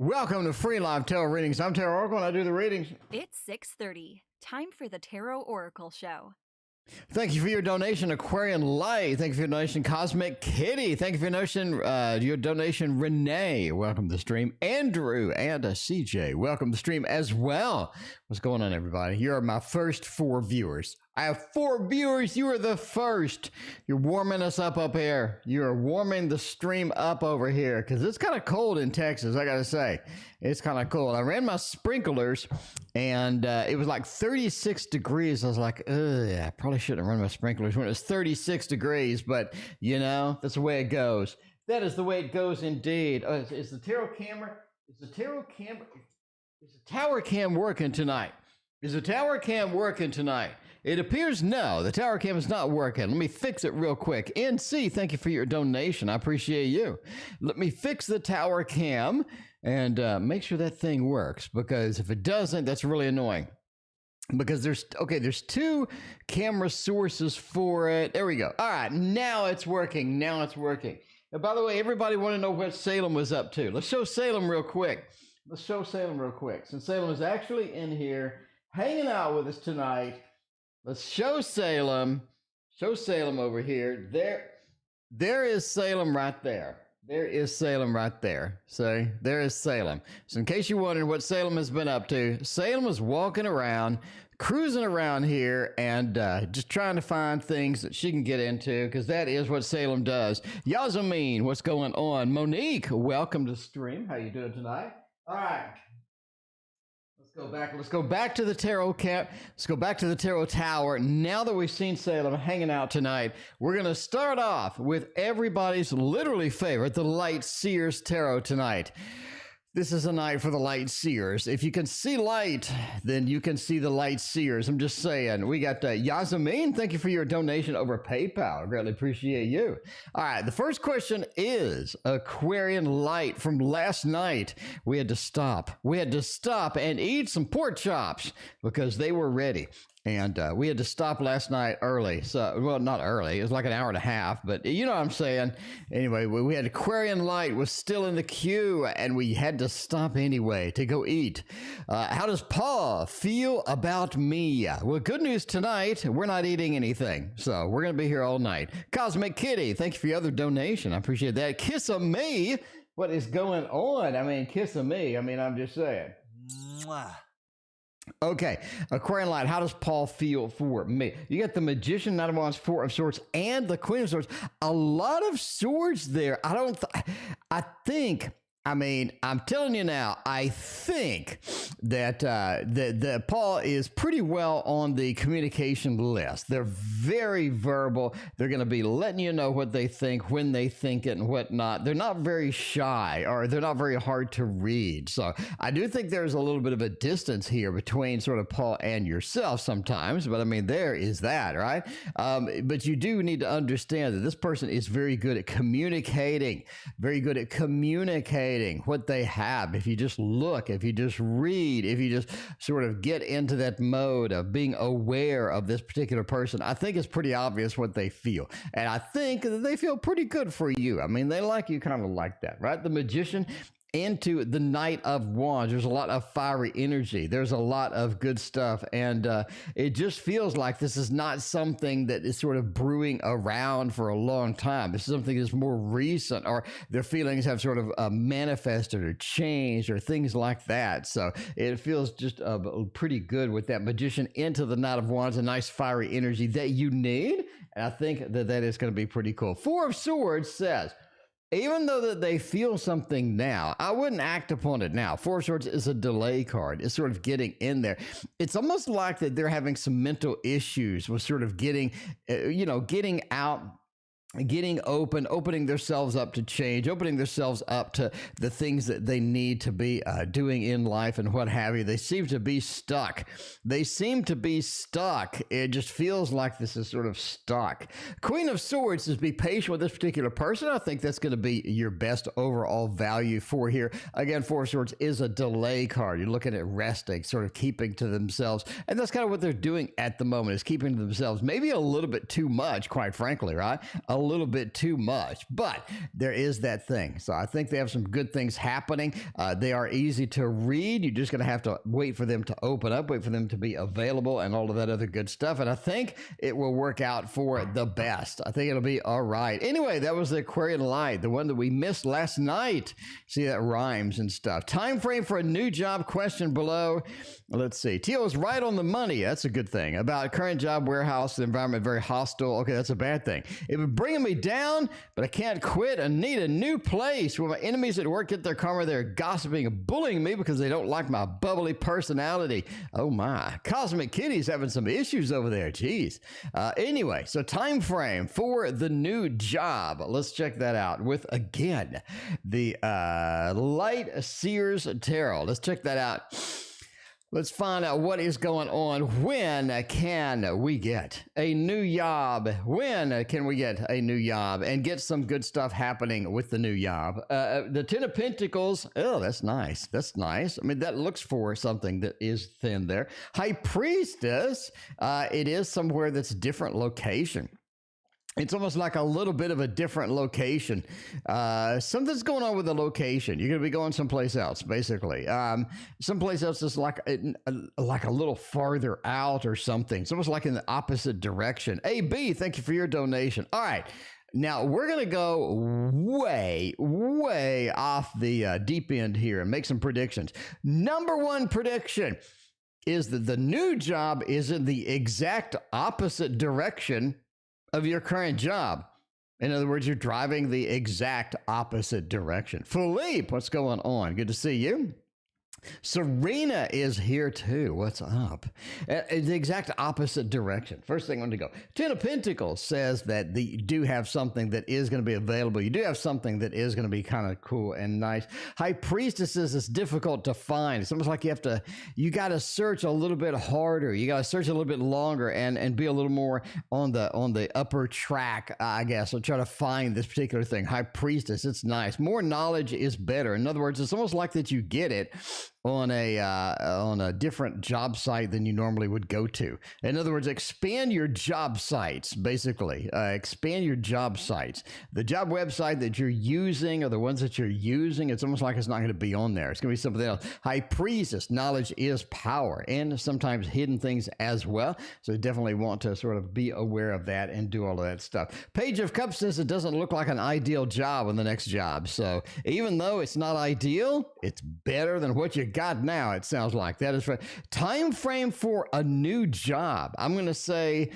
Welcome to Free Live Tarot Readings. I'm Tarot Oracle and I do the readings. It's 6:30. Time for the Tarot Oracle Show. Thank you for your donation, Aquarian Light. Thank you for your donation, Cosmic Kitty. Thank you for your donation, Renee. Welcome to the stream. Andrew and CJ. Welcome to the stream as well. What's going on, everybody? You're my first 4 viewers. I have 4 viewers. You are the first. You're warming us up here. You're warming the stream up over here because it's kind of cold in Texas, I got to say. It's kind of cold. I ran my sprinklers and it was like 36 degrees. I was like, I probably shouldn't have run my sprinklers when it's 36 degrees, but you know, that's the way it goes. That is the way it goes indeed. Is the tarot camera, is the tower cam working tonight? Is the tower cam working tonight? It appears no, the tower cam is not working. Let me fix it real quick. NC, thank you for your donation. I appreciate you. Let me fix the tower cam and make sure that thing works, because if it doesn't, that's really annoying. Because there's 2 camera sources for it. There we go. All right, now it's working. Now it's working. And by the way, everybody want to know what Salem was up to. Let's show Salem real quick. Since Salem is actually in here hanging out with us tonight. Let's show Salem. Show Salem over here. There is Salem right there. There is Salem right there. See, there is Salem. So in case you're wondering what Salem has been up to, Salem is walking around, cruising around here, and just trying to find things that she can get into, because that is what Salem does. Yazameen, what's going on? Monique, welcome to the stream. How you doing tonight? All right. Let's go back to the tarot camp. Let's go back to the tarot tower. Now that we've seen Salem hanging out tonight, we're going to start off with everybody's literally favorite, the Light Seers Tarot tonight. This is a night for the Light Seers. If you can see light, then you can see the Light Seers. I'm just saying. We got Yazameen. Thank you for your donation over PayPal. I greatly appreciate you. All right. The first question is Aquarian Light from last night. We had to stop. We had to stop and eat some pork chops because they were ready. And we had to stop last night early. So, well, not early. It was like an hour and a half, but you know what I'm saying. Anyway, we had Aquarian Light was still in the queue, and we had to stop anyway to go eat. How does Paul feel about me? Well, good news tonight. We're not eating anything. So we're going to be here all night. Cosmic Kitty, thank you for your other donation. I appreciate that. Kiss of me. What is going on? I mean, kiss of me. I mean, I'm just saying. Mwah. Okay, Aquarian Light, how does Paul feel for me? You got the Magician, Knight of Wands, 4 of Swords, and the Queen of Swords. A lot of swords there. I mean, I'm telling you now, I think that Paul is pretty well on the communication list. They're very verbal. They're going to be letting you know what they think, when they think it, and whatnot. They're not very shy, or they're not very hard to read. So I do think there's a little bit of a distance here between sort of Paul and yourself sometimes. But I mean, there is that, right? But you do need to understand that this person is very good at communicating, what they have. If you just look, if you just read, if you just sort of get into that mode of being aware of this particular person, I think it's pretty obvious what they feel. And I think that they feel pretty good for you. I mean, they like you kind of like that, right? The Magician into the Knight of Wands. There's a lot of fiery energy. There's a lot of good stuff. And it just feels like this is not something that is sort of brewing around for a long time. This is something that's more recent, or their feelings have sort of manifested or changed or things like that. So it feels just pretty good with that Magician into the Knight of Wands, a nice fiery energy that you need. And I think that that is going to be pretty cool. 4 of Swords says, even though that they feel something now, I wouldn't act upon it now. 4 of Swords is a delay card. It's sort of getting in there. It's almost like that they're having some mental issues with sort of getting, getting out, getting open, opening themselves up to change, opening themselves up to the things that they need to be doing in life and what have you. They seem to be stuck. It just feels like this is sort of stuck. Queen of Swords is be patient with this particular person. I think that's going to be your best overall value for here. Again, 4 of Swords is a delay card. You're looking at resting, sort of keeping to themselves. And that's kind of what they're doing at the moment, is keeping to themselves. Maybe a little bit too much, quite frankly, right? A little bit too much, but there is that thing. So I think they have some good things happening. They are easy to read. You're just going to have to wait for them to open up, wait for them to be available and all of that other good stuff. And I think it will work out for the best. I think it'll be all right. Anyway, that was the Aquarian Light, the one that we missed last night. See, that rhymes and stuff. Time frame for a new job question below. Let's see. Teal is right on the money. That's a good thing. About current job, warehouse, the environment very hostile. Okay, that's a bad thing. It would bring me down, but I can't quit. I need a new place where my enemies at work get their karma. They're gossiping and bullying me because they don't like my bubbly personality. Oh my. Cosmic Kitty's having some issues over there. Jeez. Anyway, so time frame for the new job. Let's check that out with, again, the Light Seers Tarot. Let's check that out. Let's find out what is going on. When can we get a new job? When can we get a new job and get some good stuff happening with the new job? The Ten of Pentacles. Oh, that's nice. That's nice. I mean, that looks for something that is thin there. High Priestess. It is somewhere that's a different location. It's almost like a little bit of a different location. Something's going on with the location. You're going to be going someplace else, basically. Someplace else is like a little farther out or something. It's almost like in the opposite direction. AB, thank you for your donation. All right. Now, we're going to go way, way off the deep end here and make some predictions. Number one prediction is that the new job is in the exact opposite direction of your current job. In other words, you're driving the exact opposite direction. Philippe, what's going on? Good to see you. Serena is here too. What's up? The exact opposite direction. First thing I want to go. Ten of Pentacles says that you do have something that is going to be available. You do have something that is going to be kind of cool and nice. High Priestesses is difficult to find. It's almost like you got to search a little bit harder. You got to search a little bit longer and be a little more on the upper track, I guess. So try to find this particular thing. High Priestess, it's nice. More knowledge is better. In other words, it's almost like that you get it on a different job site than you normally would go to. In other words, expand your job sites, basically. Expand your job sites. The job website that you're using or the ones that you're using, it's almost like it's not going to be on there. It's going to be something else. High Priestess, knowledge is power, and sometimes hidden things as well. So you definitely want to sort of be aware of that and do all of that stuff. Page of Cups says it doesn't look like an ideal job on the next job. So even though it's not ideal, it's better than what you got now, it sounds like. That is right. Time frame for a new job. I'm going to say,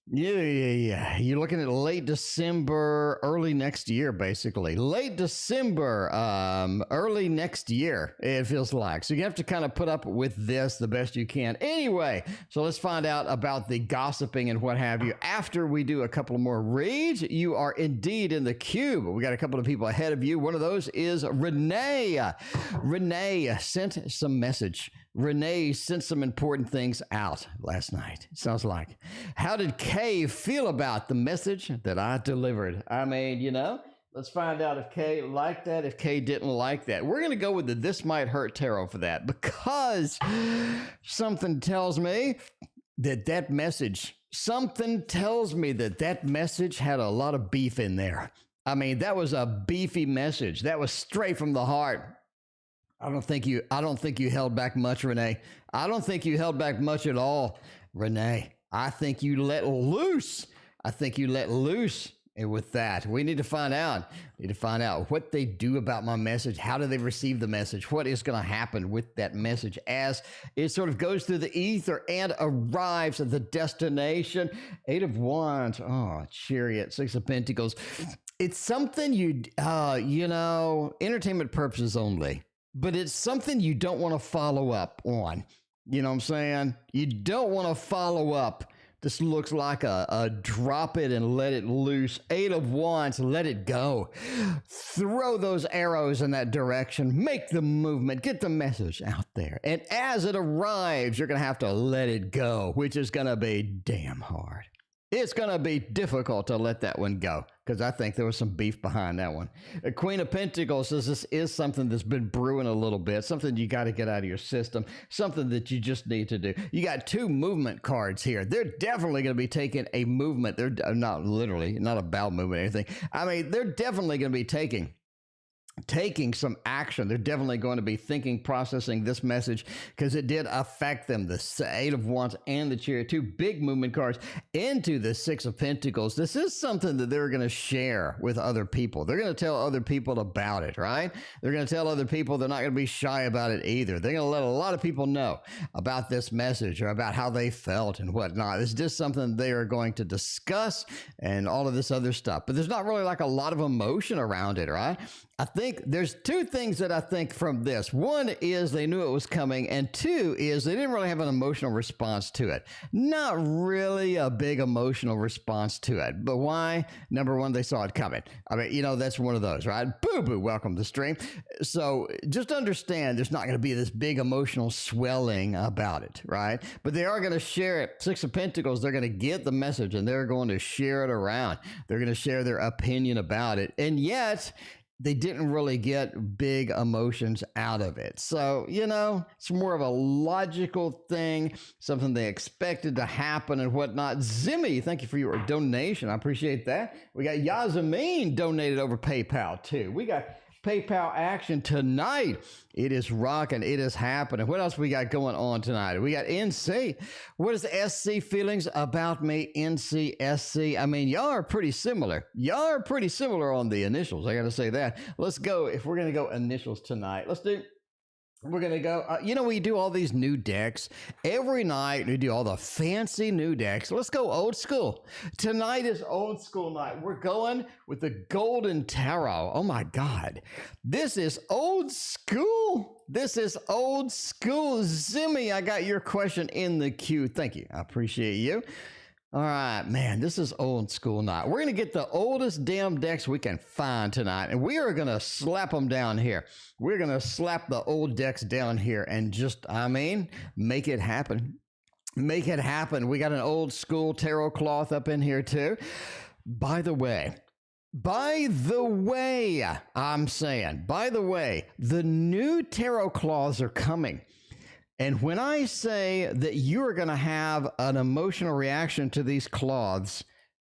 yeah. You're looking at late December, early next year, basically. Late December, early next year, it feels like. So you have to kind of put up with this the best you can. Anyway, so let's find out about the gossiping and what have you. After we do a couple more reads, you are indeed in the cube. We got a couple of people ahead of you. One of those is Renee. Renee sent some message. Renee sent some important things out last night. Sounds like. How did Kay feel about the message that I delivered? I mean, let's find out if Kay liked that, if Kay didn't like that. We're going to go with the This Might Hurt Tarot for that, because something tells me that message had a lot of beef in there. I mean, that was a beefy message. That was straight from the heart. I don't think you held back much, Renee. I don't think you held back much at all, Renee. I think you let loose. And with that, we need to find out. What they do about my message. How do they receive the message? What is going to happen with that message as it sort of goes through the ether and arrives at the destination? 8 of Wands. Oh, Chariot. 6 of Pentacles. It's something entertainment purposes only. But it's something you don't want to follow up on. You know what I'm saying? You don't want to follow up. This looks like a drop it and let it loose. 8 of Wands, let it go. Throw those arrows in that direction. Make the movement. Get the message out there. And as it arrives, you're going to have to let it go, which is going to be damn hard. It's going to be difficult to let that one go because I think there was some beef behind that one. Queen of Pentacles says this is something that's been brewing a little bit, something you got to get out of your system, something that you just need to do. You got two movement cards here. They're definitely going to be taking a movement. They're not literally, not a bowel movement or anything. I mean, they're definitely going to be taking some action. They're definitely going to be thinking, processing this message because it did affect them. The Eight of Wands and the Chariot, two big movement cards into the Six of Pentacles. This is something that they're going to share with other people. They're going to tell other people about it, right? They're going to tell other people. They're not going to be shy about it either. They're going to let a lot of people know about this message or about how they felt and whatnot. It's just something they are going to discuss and all of this other stuff. But there's not really like a lot of emotion around it, right? I think there's two things that I think from this. One is they knew it was coming, and two is they didn't really have an emotional response to it. Not really a big emotional response to it. But why? Number one, they saw it coming. I mean, you know, that's one of those, right? Boo-boo, welcome to the stream. So just understand there's not going to be this big emotional swelling about it, right? But they are going to share it. Six of Pentacles, they're going to get the message, and they're going to share it around. They're going to share their opinion about it. And yet, they didn't really get big emotions out of it. So, you know, it's more of a logical thing, something they expected to happen and whatnot. Zimmy, thank you for your donation. I appreciate that. We got Yazamin donated over PayPal too. We got PayPal action tonight. It is rocking. It is happening. What else we got going on tonight? We got NC. What is SC feelings about me? NC, SC. I mean, y'all are pretty similar. Y'all are pretty similar on the initials. I got to say that. Let's go. If we're going to go initials tonight, we're going to go, you know, we do all these new decks. Every night we do all the fancy new decks. Let's go old school. Tonight is old school night. We're going with the Golden Tarot. Oh my God. This is old school. This is old school. Zimmy, I got your question in the queue. Thank you. I appreciate you. All right, man, this is old school night. We're going to get the oldest damn decks we can find tonight, and we are going to slap them down here. We're going to slap the old decks down here and just, I mean, make it happen. Make it happen. We got an old school tarot cloth up in here, too. By the way, I'm saying, by the way, the new tarot cloths are coming. And when I say that you are going to have an emotional reaction to these cloths,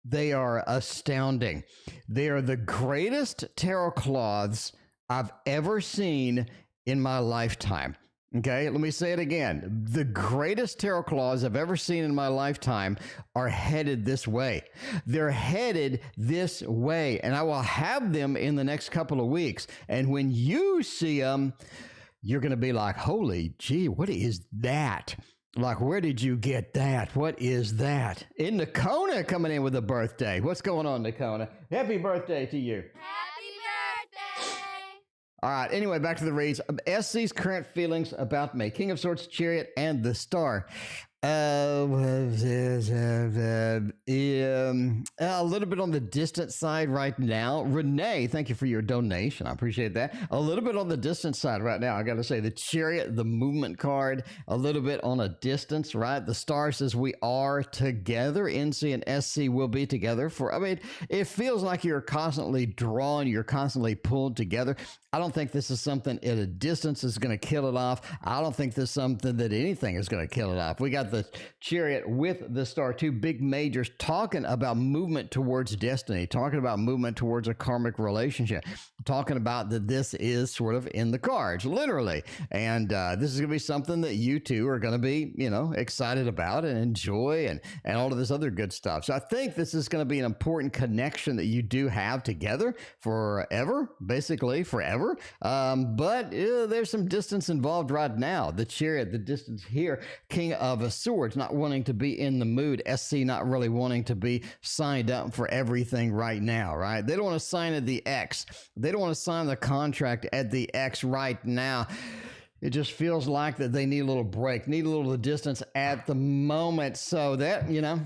they are astounding. They are the greatest tarot cloths I've ever seen in my lifetime. Okay, let me say it again. The greatest tarot cloths I've ever seen in my lifetime are headed this way. They're headed this way, and I will have them in the next couple of weeks. And when you see them, you're going to be like, holy gee, what is that? Like, where did you get that? What is that? And Nakona coming in with a birthday. What's going on, Nakona? Happy birthday to you. Happy birthday! All right, anyway, back to the reads. SC's current feelings about me. King of Swords, Chariot, and the Star. A little bit on the distant side right now. Renee, thank you for your donation. I appreciate that. A little bit on the distant side right now. I got to say, the Chariot, the movement card, a little bit on a distance, right? The Star says we are together. NC and SC will be together for, I mean, it feels like you're constantly drawn, you're constantly pulled together. I don't think this is something at a distance is going to kill it off. I don't think this is something that anything is going to kill it off. We got the Chariot with the Star, two big majors talking about movement towards destiny, talking about movement towards a karmic relationship, talking about that this is sort of in the cards, literally. And this is going to be something that you two are going to be, you know, excited about and enjoy and all of this other good stuff. So I think this is going to be an important connection that you do have together forever, basically forever. But there's some distance involved right now. The Chariot, the distance here, King of Swords, not wanting to be in the mood. SC not really wanting to be signed up for everything right now, right? They don't want to sign at the X. They don't want to sign the contract at the X right now. It just feels like that they need a little break, need a little distance at the moment. So that, you know,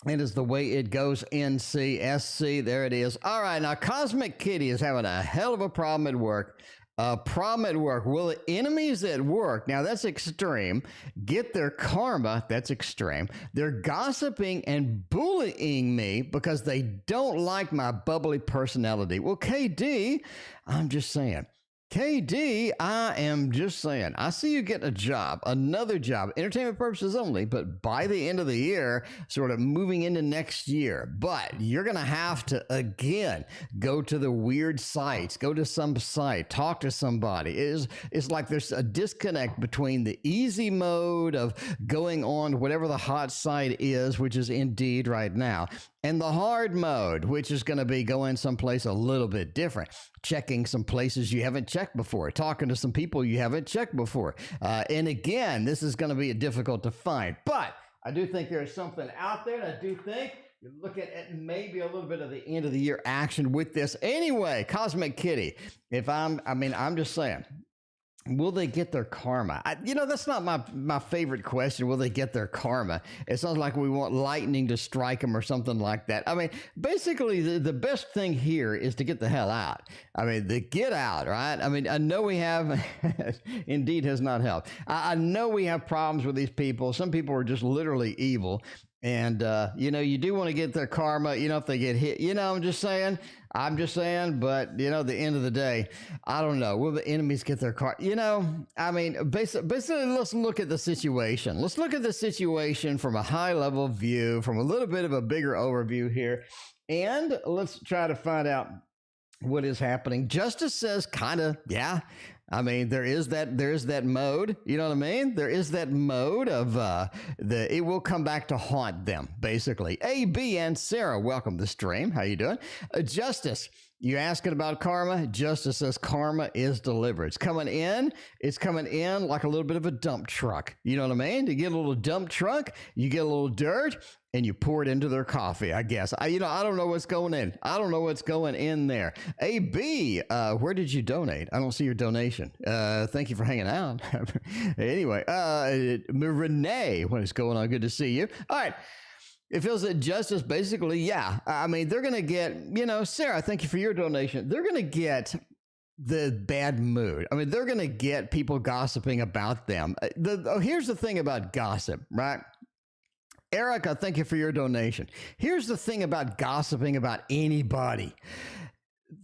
it is the way it goes. NC, SC, there it is. All right, now Cosmic Kitty is having a hell of a problem at work. Problem at work. Will the enemies at work, now that's extreme, get their karma? That's extreme. They're gossiping and bullying me because they don't like my bubbly personality. Well, KD, I'm just saying. KD, I am just saying, I see you getting a job, another job, entertainment purposes only, but by the end of the year, sort of moving into next year. But you're going to have to, again, go to the weird sites, go to some site, talk to somebody. It's like there's a disconnect between the easy mode of going on whatever the hot site is, which is Indeed right now, and the hard mode, which is going to be going someplace a little bit different, checking some places you haven't checked before, talking to some people you haven't checked before. And again, this is going to be difficult to find. But I do think there's something out there, and I do think you're looking at maybe a little bit of the end of the year action with this. Anyway, Cosmic Kitty, I'm just saying, will they get their karma? That's not my favorite question. Will they get their karma? It sounds like we want lightning to strike them or something like that. I mean, basically, the best thing here is to get the hell out. I mean, the get out, right? I mean, I know we have, Indeed has not helped. I know we have problems with these people. Some people are just literally evil. And, you do want to get their karma, if they get hit, I'm just saying, but, the end of the day, I don't know. Will the enemies get their karma? Basically, let's look at the situation. Let's look at the situation from a high level view, from a little bit of a bigger overview here. And let's try to find out what is happening. Justice says kind of, yeah. There is that mode, you know what I mean? There is that mode of it will come back to haunt them, basically. AB and Sarah, welcome to the stream. How you doing? Justice, you asking about karma? Justice says karma is delivered. It's coming in like a little bit of a dump truck. You know what I mean? You get a little dump truck, you get a little dirt, and you pour it into their coffee, I guess. I don't know what's going in. I don't know what's going in there. AB, where did you donate? I don't see your donation. Thank you for hanging out. Anyway, Renee, what is going on? Good to see you. All right. It feels that justice, basically, yeah. They're going to get, Sarah, thank you for your donation. They're going to get the bad mood. They're going to get people gossiping about them. Here's the thing about gossip, right? Erica, thank you for your donation. Here's the thing about gossiping about anybody.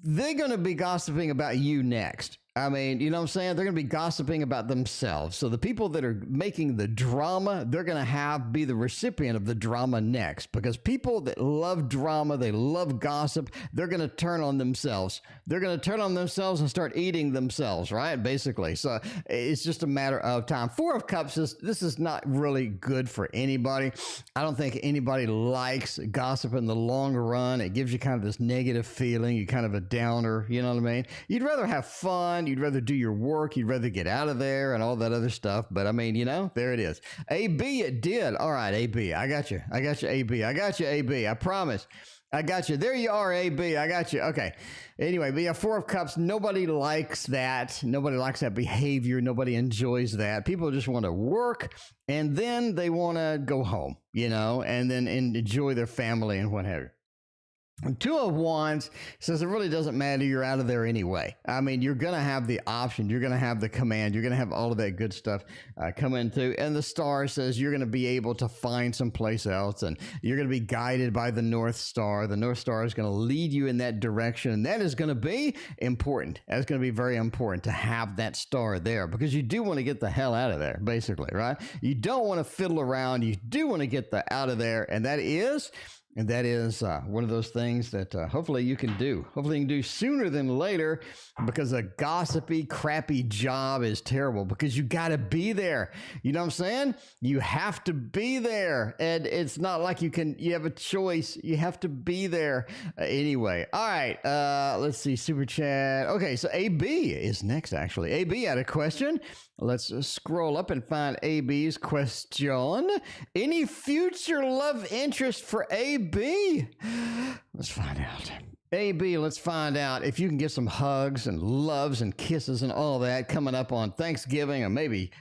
They're going to be gossiping about you next. You know what I'm saying? They're going to be gossiping about themselves. So the people that are making the drama, they're going to be the recipient of the drama next, because people that love drama, they love gossip, they're going to turn on themselves. They're going to turn on themselves and start eating themselves, right? Basically. So it's just a matter of time. Four of Cups this is not really good for anybody. I don't think anybody likes gossip in the long run. It gives you kind of this negative feeling. You're kind of a downer, you know what I mean? You'd rather have fun. You'd rather do your work. You'd rather get out of there and all that other stuff. But there it is. AB, it did. All right, AB. I got you, AB. I got you, AB. I promise. I got you. There you are, AB. I got you. Okay. Anyway, but yeah, Four of Cups. Nobody likes that. Nobody likes that behavior. Nobody enjoys that. People just want to work, and then they want to go home, and then enjoy their family and what have you. Two of Wands says it really doesn't matter. You're out of there anyway. You're going to have the option. You're going to have the command. You're going to have all of that good stuff coming through. And the Star says you're going to be able to find someplace else, and you're going to be guided by the North Star. The North Star is going to lead you in that direction. And that is going to be important. That's going to be very important to have that star there, because you do want to get the hell out of there, basically, right? You don't want to fiddle around. You do want to get out of there. And that is one of those things that hopefully you can do. Hopefully you can do sooner than later, because a gossipy, crappy job is terrible, because you got to be there. You know what I'm saying? You have to be there. And it's not like you have a choice. You have to be there. Anyway. All right. Let's see. Super chat. Okay. So AB is next, actually. AB had a question. Let's scroll up and find AB's question. Any future love interest for AB? Let's find out. AB, let's find out if you can get some hugs and loves and kisses and all that coming up on Thanksgiving, or maybe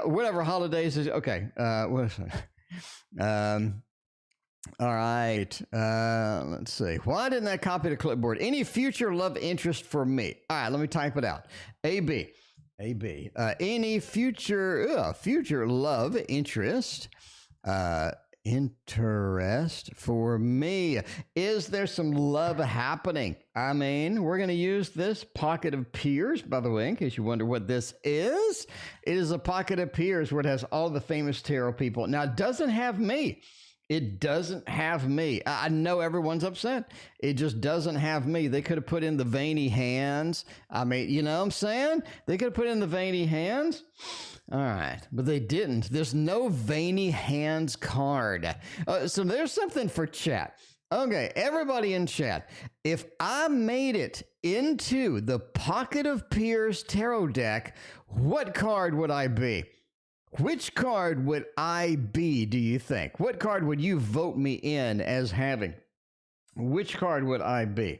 whatever holidays is. Okay. All right. Let's see. Why didn't I copy the clipboard? Any future love interest for me? All right, let me type it out. AB. AB. Any future love interest interest for me? Is there some love happening? I mean, we're going to use this pocket of peers, by the way, in case you wonder what this is. It is a pocket of peers where it has all the famous tarot people. Now, it doesn't have me. It doesn't have me. I know everyone's upset. It just doesn't have me. They could have put in the veiny hands. I mean, you know what I'm saying? They could have put in the veiny hands. All right, but they didn't. There's no veiny hands card. So there's something for chat. Okay, everybody in chat, if I made it into the Pocket of Peers tarot deck, what card would I be? Which card would I be, do you think? What card would you vote me in as having? Which card would I be?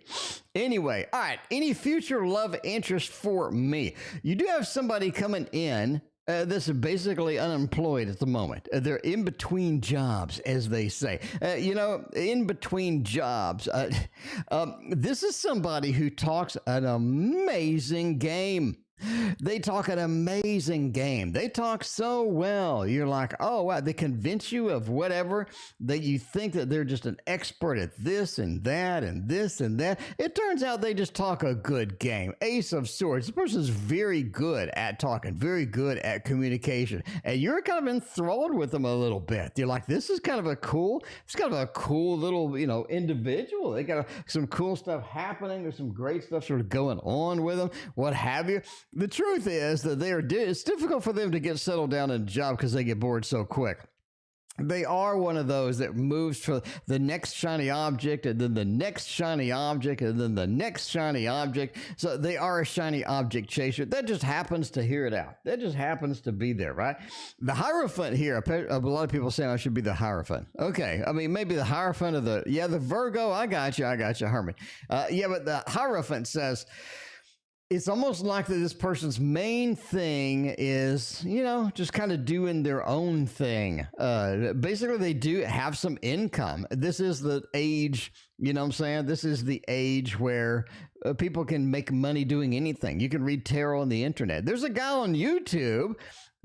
Anyway, all right, any future love interest for me? You do have somebody coming in that's basically unemployed at the moment. They're in between jobs, as they say. In between jobs. This is somebody who talks an amazing game. They talk an amazing game. They talk so well. You're like, oh, wow. They convince you of whatever that you think that they're just an expert at this and that and this and that. It turns out they just talk a good game. Ace of Swords. This person's very good at talking, very good at communication. And you're kind of enthralled with them a little bit. You're like, this is kind of a cool little, individual. They got some cool stuff happening. There's some great stuff sort of going on with them, what have you. The truth is that it's difficult for them to get settled down in a job because they get bored so quick. They are one of those that moves for the next shiny object and then the next shiny object and then the next shiny object. So they are a shiny object chaser. That just happens to hear it out. That just happens to be there, right? The Hierophant here, a lot of people saying I should be the Hierophant. Okay, I mean, maybe the Hierophant of the Virgo. I got you, Herman. But the Hierophant says, it's almost like that this person's main thing is, just kind of doing their own thing. Basically, they do have some income. This is the age, you know what I'm saying? This is the age where people can make money doing anything. You can read tarot on the internet. There's a guy on YouTube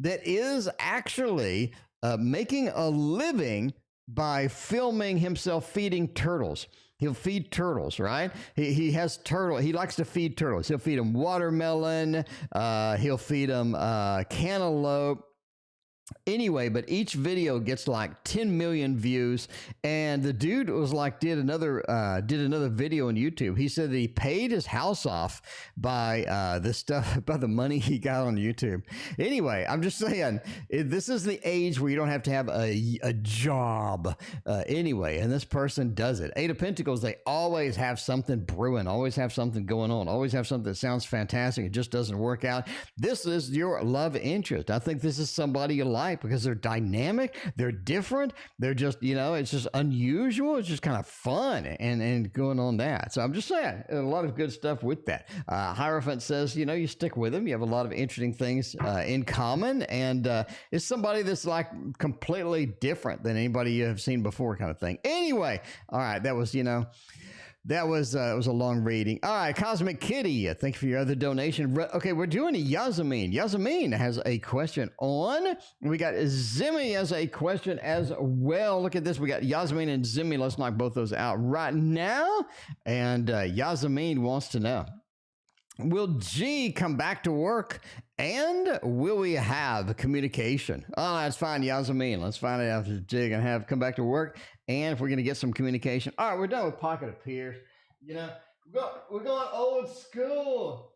that is actually making a living by filming himself feeding turtles. He'll feed turtles, right? He has turtle. He likes to feed turtles. He'll feed them watermelon. He'll feed them cantaloupe. Anyway, but each video gets like 10 million views, and the dude was like did another video on YouTube. He said that he paid his house off by the money he got on YouTube. Anyway, I'm just saying this is the age where you don't have to have a job anyway, and this person does it. Eight of Pentacles, they always have something brewing, always have something going on, always have something that sounds fantastic. It just doesn't work out. This is your love interest. I think this is somebody you like because they're dynamic, they're different, they're just, it's just unusual, it's just kind of fun and going on that. So I'm just saying, a lot of good stuff with that. Hierophant says, you stick with them, you have a lot of interesting things in common, and it's somebody that's like completely different than anybody you have seen before kind of thing. Anyway, all right, that was, that was it was a long reading. All right, Cosmic Kitty, thank you for your other donation. Okay, we're doing a Yasmin. Yasmin has a question on. We got Zimmy has a question as well. Look at this. We got Yasmin and Zimmy. Let's knock both those out right now. And Yasmin wants to know, will G come back to work? And will we have communication? Oh, that's fine, Yasmin. Let's find out if G can come back to work, and if we're going to get some communication. All right, we're done with Pocket of Peers. We're going old school.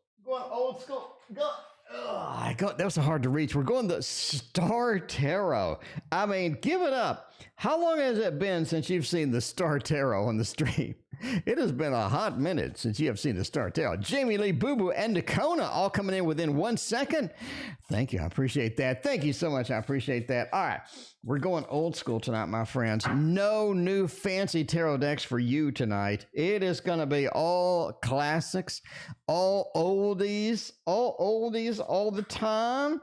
That was hard to reach. We're going the Star Tarot. I mean, give it up. How long has it been since you've seen the Star Tarot on the stream? It has been a hot minute since you have seen the Star Tarot. Jamie Lee, Boo Boo, and Dakota all coming in within 1 second. Thank you. I appreciate that. Thank you so much. I appreciate that. All right. We're going old school tonight, my friends. No new fancy tarot decks for you tonight. It is going to be all classics, all oldies all the time.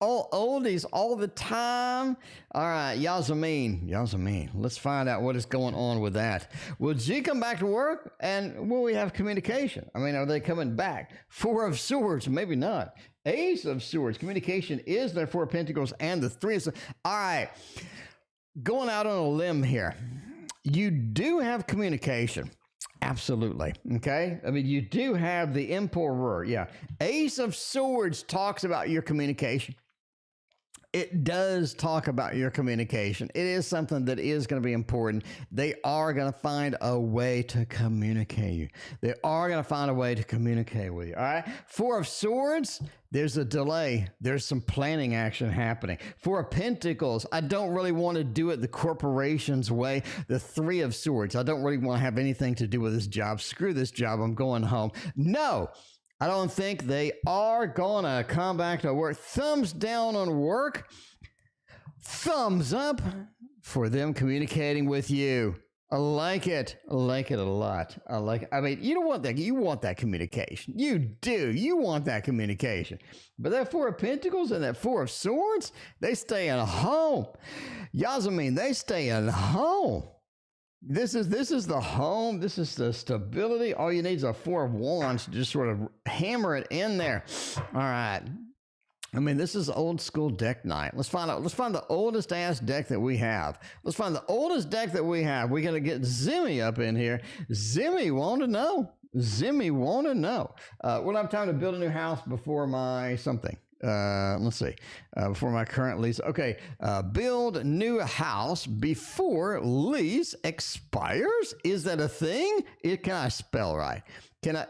All oldies all the time. All right, y'all's are mean. Y'all's are mean. Let's find out what is going on with that. Will G come back to work? And will we have communication? I mean, are they coming back? Four of Swords, maybe not. Ace of Swords. Communication is their Four of Pentacles and the Three of Swords. All right, going out on a limb here. You do have communication. Absolutely. Okay. I mean, you do have the Emperor. Yeah. Ace of Swords talks about your communication. It does talk about your communication. It is something that is going to be important. They are going to find a way to communicate you. They are going to find a way to communicate with you. All right. Four of Swords, there's a delay. There's some planning action happening. Four of Pentacles, I don't really want to do it the corporation's way. The Three of Swords, I don't really want to have anything to do with this job. Screw this job. I'm going home. No. I don't think they are going to come back to work. Thumbs down on work. Thumbs up for them communicating with you. I like it. I like it a lot. I mean, you don't want that. You want that communication. You do. You want that communication. But that Four of Pentacles and that Four of Swords, they stay at home. Yasmin, they stay at home. This is the home. This is the stability. All you need is a Four of Wands to just sort of hammer it in there. All right. I mean, this is old school deck night. Let's find the oldest ass deck that we have. Let's find the oldest deck that we have. We're going to get Zimmy up in here. Zimmy want to know. Zimmy want to know. When I'm time to build a new house before my something. Let's see, before my current lease. Okay. Build new house before lease expires. Is that a thing? Can I spell right? Can I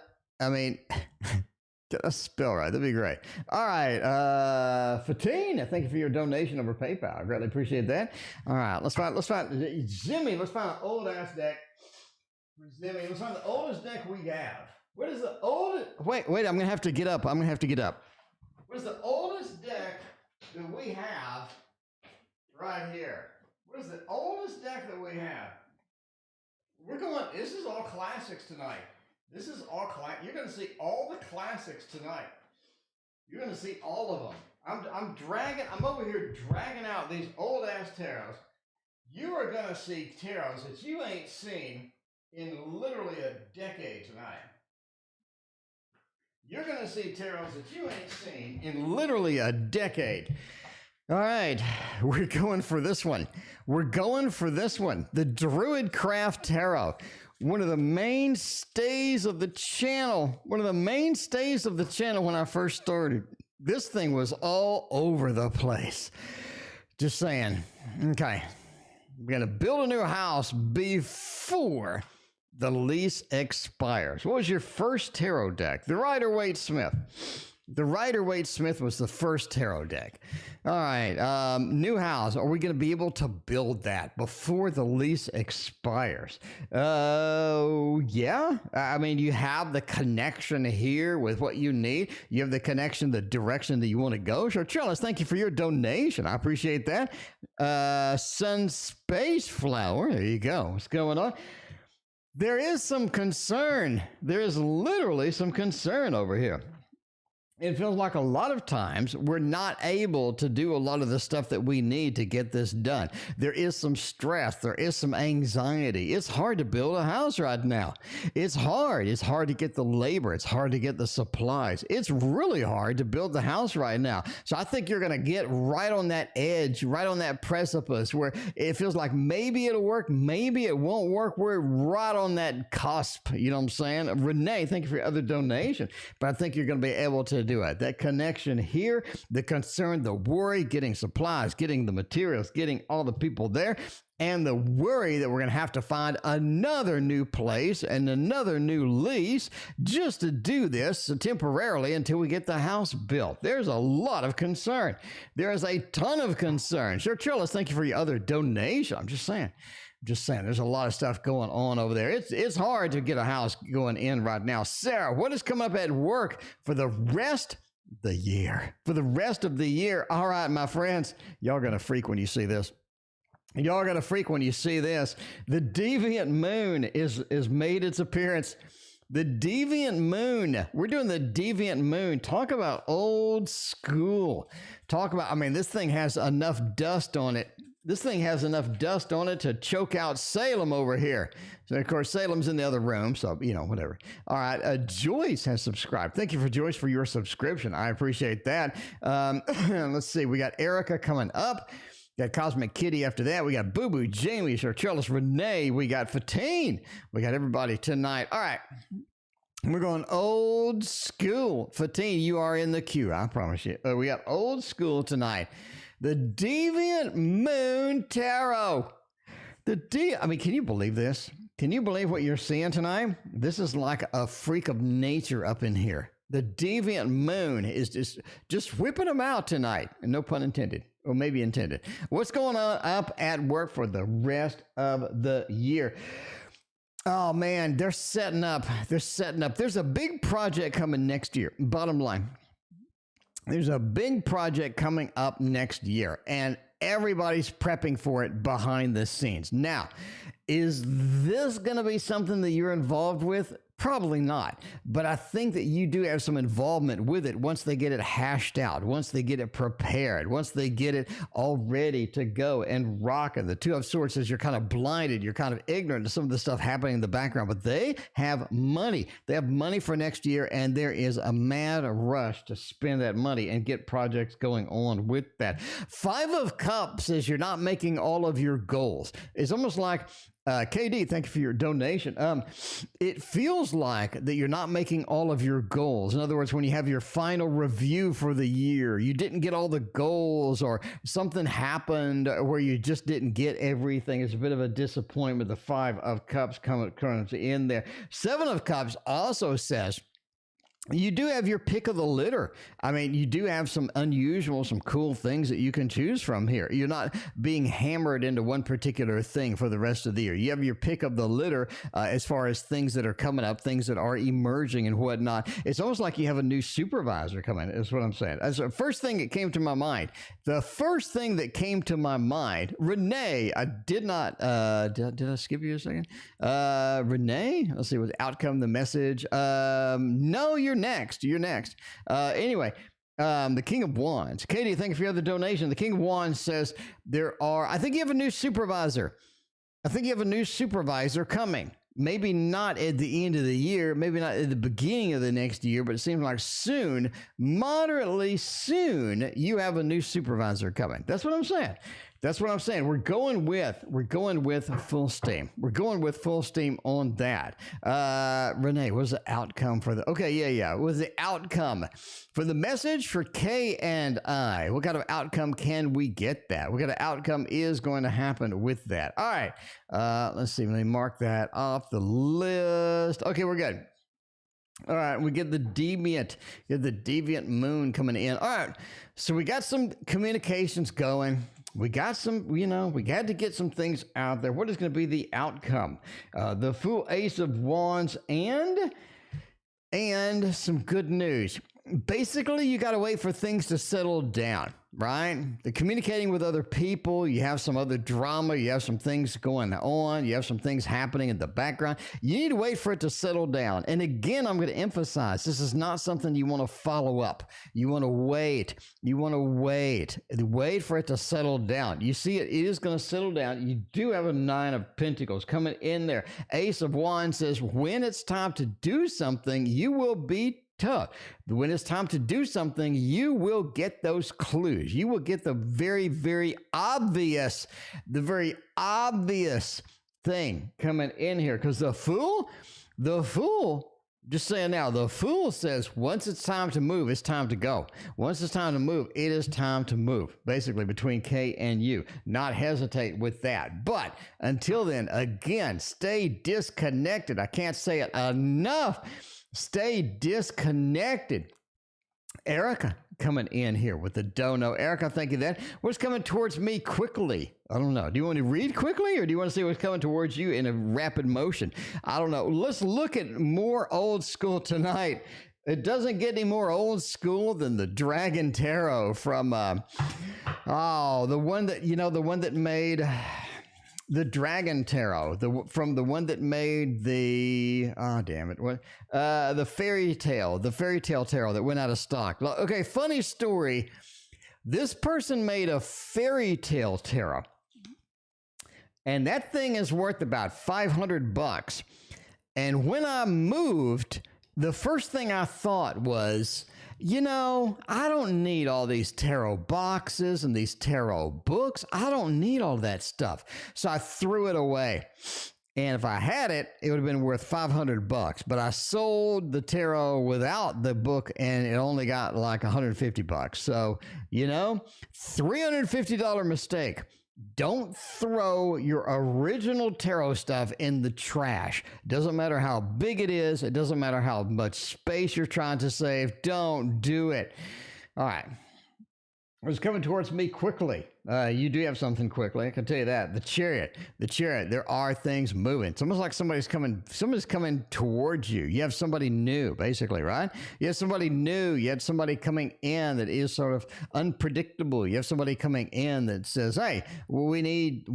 spell right? That'd be great. All right. Fatina, thank you for your donation over PayPal. I greatly appreciate that. All right. Let's find Zimmy. Let's find an old ass deck. Zimmy, let's find the oldest deck we have. What is the oldest? Wait, I'm going to have to get up. What is the oldest deck that we have right here? What is the oldest deck that we have? This is all classics tonight. This is all you're going to see all the classics tonight. You're going to see all of them. I'm over here dragging out these old ass tarots. You are going to see tarots that you ain't seen in literally a decade tonight. You're going to see tarots that you ain't seen in literally a decade. All right, we're going for this one. The Druid Craft Tarot. One of the mainstays of the channel. When I first started. This thing was all over the place. Just saying. Okay. We're going to build a new house before the lease expires. What was your first tarot deck? The Rider-Waite-Smith. The Rider-Waite-Smith was the first tarot deck. All right, new house. Are we going to be able to build that before the lease expires? Yeah. I mean, you have the connection here with what you need. You have the connection, the direction that you want to go. Sure, Charles, thank you for your donation. I appreciate that. Sun Space Flower. There you go. What's going on? There is some concern. There is literally some concern over here. It feels like a lot of times we're not able to do a lot of the stuff that we need to get this done. There is some stress. There is some anxiety. It's hard to build a house right now. It's hard. It's hard to get the labor. It's hard to get the supplies. It's really hard to build the house right now. So I think you're going to get right on that edge, right on that precipice where it feels like maybe it'll work, maybe it won't work. We're right on that cusp. You know what I'm saying? Renee, thank you for your other donation. But I think you're going to be able to do it. That connection here, the concern, the worry, getting supplies, getting the materials, getting all the people there, and the worry that we're going to have to find another new place and another new lease just to do this temporarily until we get the house built. There's a lot of concern. There is a ton of concern. Sure, Trillis, thank you for your other donation. I'm just saying, there's a lot of stuff going on over there. It's hard to get a house going in right now. Sarah, what is coming up at work for the rest of the year? All right, my friends, y'all gonna freak when you see this. The Deviant Moon is made its appearance The Deviant Moon. We're doing the Deviant Moon. Talk about old school. Talk about, I mean, this thing has enough dust on it. This thing has enough dust on it to choke out Salem over here. So, of course, Salem's in the other room, so, you know, whatever. All right, Joyce has subscribed. Thank you for Joyce for your subscription. I appreciate that. Let's see. We got Erica coming up. Got Cosmic Kitty after that. We got Boo Boo, Jamie, Sir Charles, Renee. We got Fatine. We got everybody tonight. All right. We're going old school. Fatine, you are in the queue. I promise you. We got old school tonight. The Deviant Moon Tarot. I mean, can you believe this? Can you believe what you're seeing tonight? This is like a freak of nature up in here. The Deviant Moon is just whipping them out tonight. And no pun intended. Or maybe intended. What's going on up at work for the rest of the year? Oh, man, they're setting up. There's a big project coming next year. Bottom line. There's a big project coming up next year, and everybody's prepping for it behind the scenes. Now, is this going to be something that you're involved with? Probably not, but I think that you do have some involvement with it once they get it hashed out, once they get it prepared, once they get it all ready to go and rocking. The Two of Swords says you're kind of blinded, you're kind of ignorant to some of the stuff happening in the background, but they have money. They have money for next year, and there is a mad rush to spend that money and get projects going on with that. Five of Cups says you're not making all of your goals. It's almost like KD, thank you for your donation. It feels like that you're not making all of your goals. In other words, when you have your final review for the year, you didn't get all the goals, or something happened where you just didn't get everything. It's a bit of a disappointment. The Five of Cups comes in there. Seven of Cups also says you do have your pick of the litter. I mean, you do have some unusual, some cool things that you can choose from here. You're not being hammered into one particular thing for the rest of the year. You have your pick of the litter as far as things that are coming up, things that are emerging and whatnot. It's almost like you have a new supervisor coming, is what I'm saying. That's the first thing that came to my mind. The first thing that came to my mind, Renee, I did not, did I skip you a second? Renee, let's see, was outcome the message? No, you're next. Anyway, the King of Wands. Katie, thank you for the other donation. The King of Wands says I think you have a new supervisor. Coming. Maybe not at the end of the year, maybe not at the beginning of the next year, but it seems like soon, moderately soon, you have a new supervisor coming. That's what I'm saying. We're going with full steam. We're going with full steam on that. Renee, what was the outcome for the... Okay, yeah. What was the outcome for the message for K and I? What kind of outcome can we get that? What kind of outcome is going to happen with that? All right. Let's see. Let me mark that off the list. Okay, we're good. All right, we get the Deviant Moon coming in. All right, so we got some communications going. We got some, we had to get some things out there. What is going to be the outcome? The Fool, Ace of Wands, and some good news. Basically, you got to wait for things to settle down, right? The communicating with other people, you have some other drama, you have some things going on, you have some things happening in the background. You need to wait for it to settle down. And again, I'm going to emphasize, this is not something you want to follow up. You want to wait. Wait for it to settle down. You see, it is going to settle down. You do have a Nine of Pentacles coming in there. Ace of Wands says, when it's time to do something, you will be tough. When it's time to do something, you will get those clues. You will get the very, very obvious thing coming in here. Because the Fool, just saying now, the Fool says once it's time to move, it's time to go. Once it's time to move, it is time to move. Basically, between K and you. Not hesitate with that. But until then, again, stay disconnected. I can't say it enough. Stay disconnected. Erica coming in here with the dono. Erica, thank you. That what's coming towards me quickly? I don't know. Do you want to read quickly, or do you want to see what's coming towards you in a rapid motion? I don't know. Let's look at more old school tonight. It doesn't get any more old school than the Dragon Tarot from the one that made The Dragon Tarot, from the one that made the the fairy tale tarot that went out of stock. Okay, funny story. This person made a fairy tale tarot, and that thing is worth about $500. And when I moved, the first thing I thought was, I don't need all these tarot boxes and these tarot books. I don't need all that stuff. So I threw it away. And if I had it, it would have been worth $500. But I sold the tarot without the book, and it only got like $150. So, $350 mistake. Don't throw your original tarot stuff in the trash. Doesn't matter how big it is. It doesn't matter how much space you're trying to save. Don't do it. All right. It's coming towards me quickly. You do have something quickly. I can tell you that. The chariot. There are things moving. It's almost like somebody's coming towards you. You have somebody new, basically, right? You have somebody new. You have somebody coming in that is sort of unpredictable. You have somebody coming in that says, hey, we need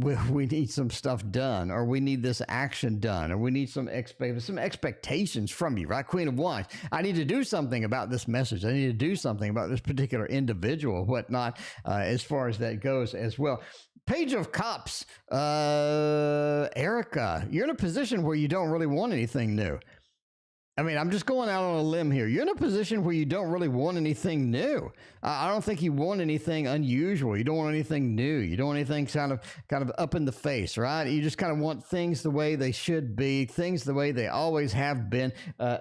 some stuff done, or we need this action done, or we need some expectations from you, right? Queen of Wands. I need to do something about this message. I need to do something about this particular individual, whatnot, as far as that goes as well. Page of Cups. Erica, you're in a position where you don't really want anything new. I mean, I'm just going out on a limb here. You're in a position where you don't really want anything new. I don't think you want anything unusual. You don't want anything new. You don't want anything kind of up in the face, right? You just kind of want things the way they should be, things the way they always have been.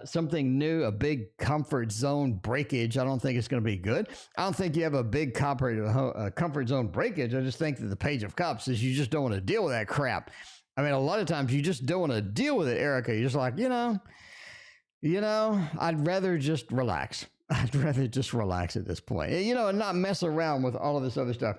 Something new, a big comfort zone breakage. I don't think it's going to be good. I don't think you have a big comfort zone breakage. I just think that the Page of Cups is you just don't want to deal with that crap. I mean, a lot of times you just don't want to deal with it, Erica. You're just like, I'd rather just relax. I'd rather just relax at this point, and not mess around with all of this other stuff.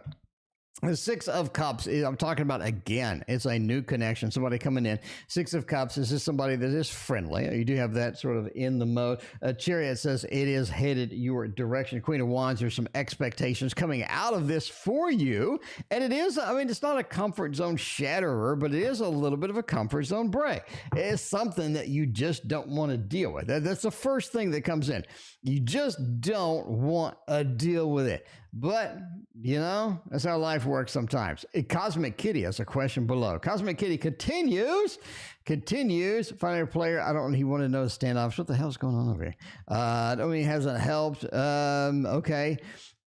The Six of Cups, I'm talking about, again, it's a new connection, somebody coming in. Six of Cups, is this somebody that is friendly? You do have that sort of in the mode. Chariot says it is headed your direction. Queen of Wands, there's some expectations coming out of this for you. And it is, it's not a comfort zone shatterer, but it is a little bit of a comfort zone break. It's something that you just don't want to deal with. That's the first thing that comes in. You just don't want to deal with it. But, that's how life works sometimes. Cosmic Kitty has a question below. Cosmic Kitty continues. Finding a player. I don't know. He wanted to know standoffs. What the hell's going on over here? I don't mean he hasn't helped. Okay.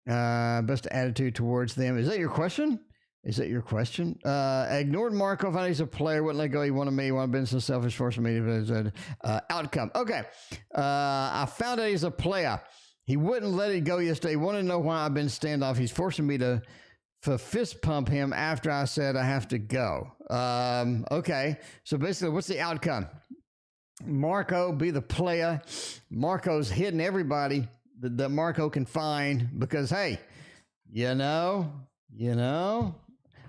Best attitude towards them. Is that your question? Ignored Marco. Found he's a player. Wouldn't let go. He wanted me. He wanted business. Selfish force of me. Outcome. Okay. I found out he's a player. He wouldn't let it go yesterday. He wanted to know why I've been standoff. He's forcing me to fist pump him after I said I have to go. Okay. So basically, what's the outcome? Marco, be the player. Marco's hitting everybody that Marco can find because, hey, All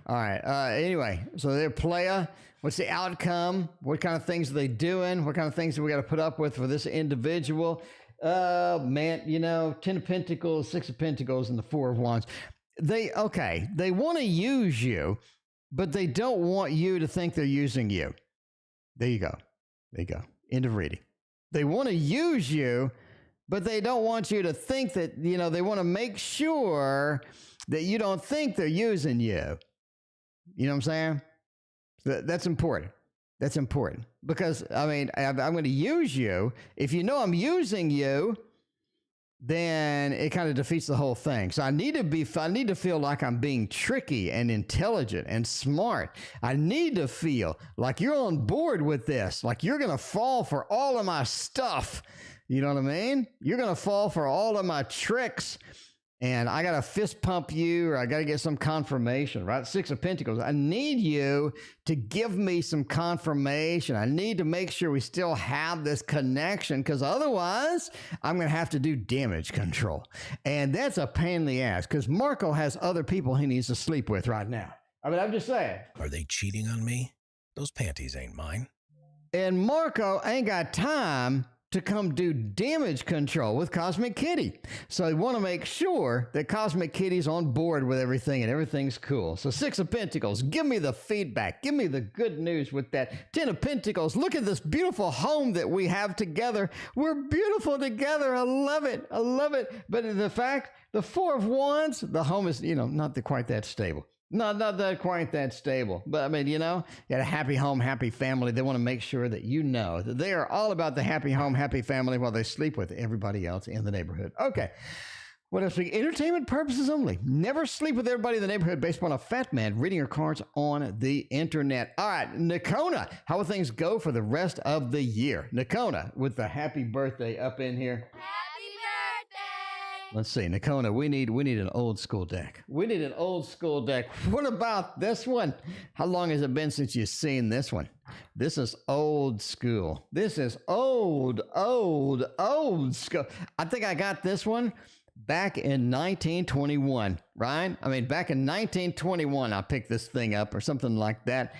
right. Anyway, so they're player. What's the outcome? What kind of things are they doing? What kind of things do we got to put up with for this individual? Man, 10 of Pentacles, 6 of Pentacles, and the 4 of Wands. They want to use you, but they don't want you to think they're using you. There you go. End of reading. They want to use you, but they don't want you to think that, they want to make sure that you don't think they're using you. You know what I'm saying? That's important. That's important because, I'm going to use you. If I'm using you, then it kind of defeats the whole thing. So I need to feel like I'm being tricky and intelligent and smart. I need to feel like you're on board with this, like you're going to fall for all of my stuff. You know what I mean? You're going to fall for all of my tricks. And I got to fist pump you, or I got to get some confirmation, right? 6 of Pentacles. I need you to give me some confirmation. I need to make sure we still have this connection, because otherwise I'm going to have to do damage control. And that's a pain in the ass, because Marco has other people he needs to sleep with right now. I'm just saying. Are they cheating on me? Those panties ain't mine. And Marco ain't got time to come do damage control with Cosmic Kitty. So I want to make sure that Cosmic Kitty's on board with everything and everything's cool. So 6 of Pentacles, give me the feedback. Give me the good news with that. 10 of Pentacles, look at this beautiful home that we have together. We're beautiful together. I love it. I love it. But the fact, the 4 of Wands, the home is, not quite that stable. Not that quite that stable. But I mean, you got a happy home, happy family. They want to make sure that that they are all about the happy home, happy family while they sleep with everybody else in the neighborhood. Okay. What else? Entertainment purposes only. Never sleep with everybody in the neighborhood based upon a fat man reading your cards on the internet. All right, Nakona, how will things go for the rest of the year? Nakona, with the happy birthday up in here. Happy birthday! Let's see, Nakona, we need an old school deck. We need an old school deck. What about this one? How long has it been since you've seen this one? This is old school. This is old school. I think I got this one back in 1921, right? I mean, back in 1921, I picked this thing up or something like that.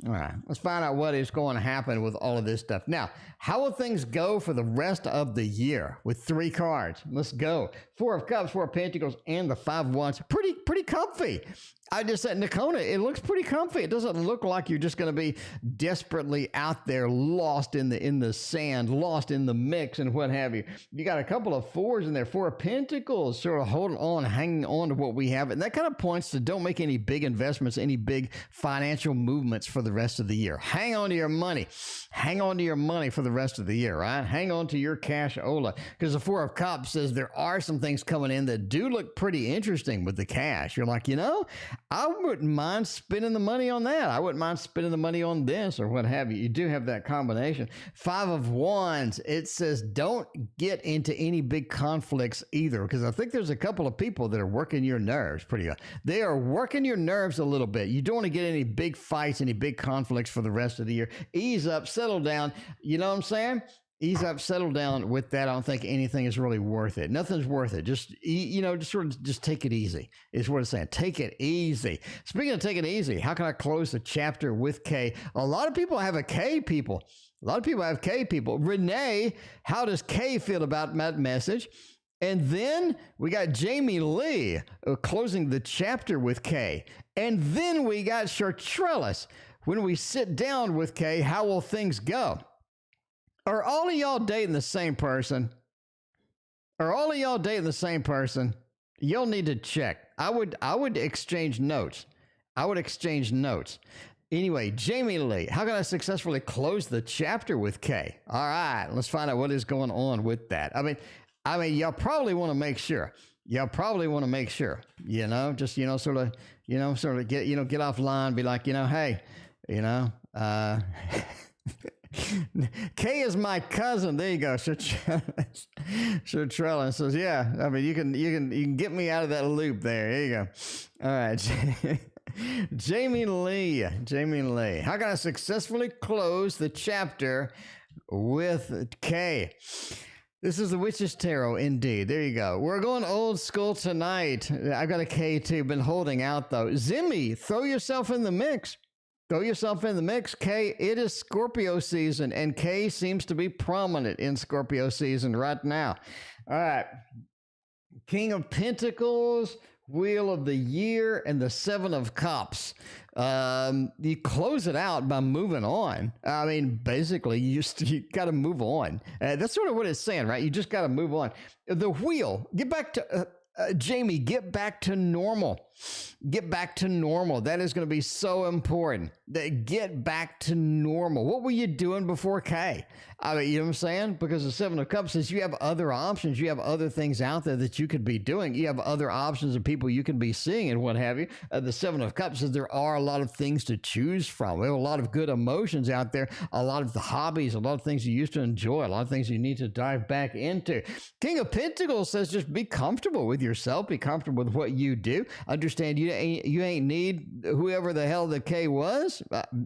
All right, let's find out what is going to happen with all of this stuff. Now, how will things go for the rest of the year with 3 cards? Let's go. 4 of Cups, 4 of Pentacles, and the 5 of Wands. Pretty comfy. I just said, Nakona, it looks pretty comfy. It doesn't look like you're just going to be desperately out there, lost in the sand, lost in the mix and what have you. You got a couple of 4s in there, 4 of Pentacles, sort of holding on, hanging on to what we have. And that kind of points to don't make any big investments, any big financial movements for the rest of the year. Hang on to your money. Hang on to your money for the rest of the year, right? Hang on to your cash-ola. Because the 4 of Cups says there are some things coming in that do look pretty interesting with the cash. You're like, I wouldn't mind spending the money on that. I wouldn't mind spending the money on this or what have you. You do have that combination. 5 of Wands, it says don't get into any big conflicts either, because I think there's a couple of people that are working your nerves pretty good. They are working your nerves a little bit. You don't want to get any big fights, any big conflicts for the rest of the year. Ease up, settle down. You know what I'm saying? Ease up, settle down with that. I don't think anything is really worth it. Nothing's worth it. Just take it easy is what it's saying. Take it easy. Speaking of taking it easy, how can I close the chapter with K? A lot of people have a K, people. A lot of people have K, people. Renee, how does K feel about that message? And then we got Jamie Lee closing the chapter with K. And then we got Chartrellis. When we sit down with K, how will things go? Are all of y'all dating the same person? Are all of y'all dating the same person? You'll need to check. I would exchange notes. I would exchange notes. Anyway, Jamie Lee, how can I successfully close the chapter with K? All right, let's find out what is going on with that. I mean, y'all probably want to make sure. Y'all probably want to make sure, just, sort of get offline, be like, hey, K is my cousin. There you go. Chartrellis says, yeah. I mean, you can get me out of that loop there. There you go. All right. Jamie Lee. How can I successfully close the chapter with K? This is the Witch's Tarot, indeed. There you go. We're going old school tonight. I've got a K too. Been holding out though. Zimmy, throw yourself in the mix. Throw yourself in the mix, K. It is Scorpio season, and K seems to be prominent in Scorpio season right now. All right. King of Pentacles, Wheel of the Year, and the 7 of Cups. You close it out by moving on. I mean, basically, you got to move on. That's sort of what it's saying, right? You just got to move on. The wheel, get back to... Jamie, get back to normal. Get back to normal. That is going to be so important. Get back to normal. What were you doing before K? I mean, you know what I'm saying? Because the 7 of Cups says you have other options. You have other things out there that you could be doing. You have other options of people you can be seeing and what have you. The 7 of Cups says there are a lot of things to choose from. We have a lot of good emotions out there, a lot of the hobbies, a lot of things you used to enjoy, a lot of things you need to dive back into. King of Pentacles says just be comfortable with yourself, be comfortable with what you do. Understand you ain't need whoever the hell the K was.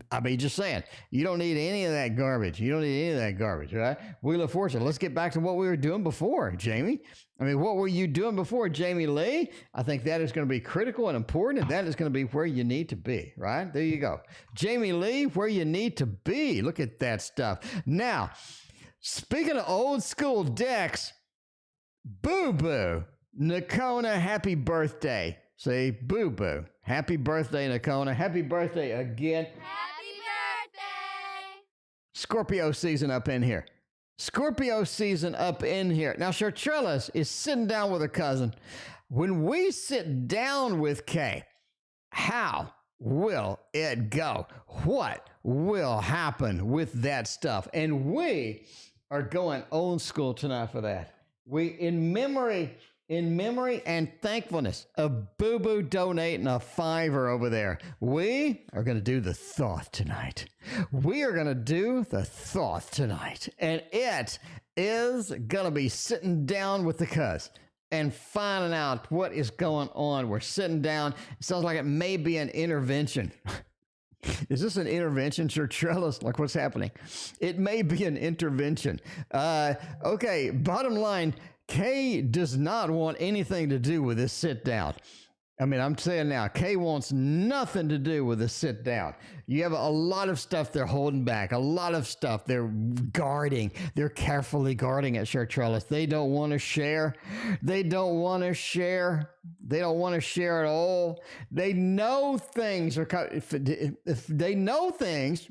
I mean, just saying, you don't need any of that garbage. You don't need any of that garbage, right? Wheel of Fortune. Let's get back to what we were doing before, Jamie. I mean, what were you doing before, Jamie Lee? I think that is going to be critical and important, and that is going to be where you need to be, right? There you go. Jamie Lee, where you need to be. Look at that stuff. Now, Speaking of old school decks, Boo Boo, Nakona, happy birthday. Say Boo Boo. Happy birthday, Nakona. Happy birthday again. Happy birthday! Scorpio season up in here. Scorpio season up in here. Now, Chartrelis is sitting down with her cousin. When we sit down with Kay, how will it go? What will happen with that stuff? And we are going old school tonight for that. We, in memory and thankfulness of Boo Boo donating a $5 over there, we are going to do the thought tonight. We are going to do the thought tonight. And it is going to be sitting down with the cuz and finding out what is going on. We're sitting down. It sounds like it may be an intervention. Is this an intervention, Chartrelis? Like, what's happening? It may be an intervention. Okay, bottom line, Kay does not want anything to do with this sit down. I mean, I'm saying now, Kay wants nothing to do with this sit down. You have a lot of stuff they're holding back, a lot of stuff they're guarding. They're carefully guarding it, Chartrelis. They don't want to share. They don't want to share. They don't want to share at all. They know things are if they know things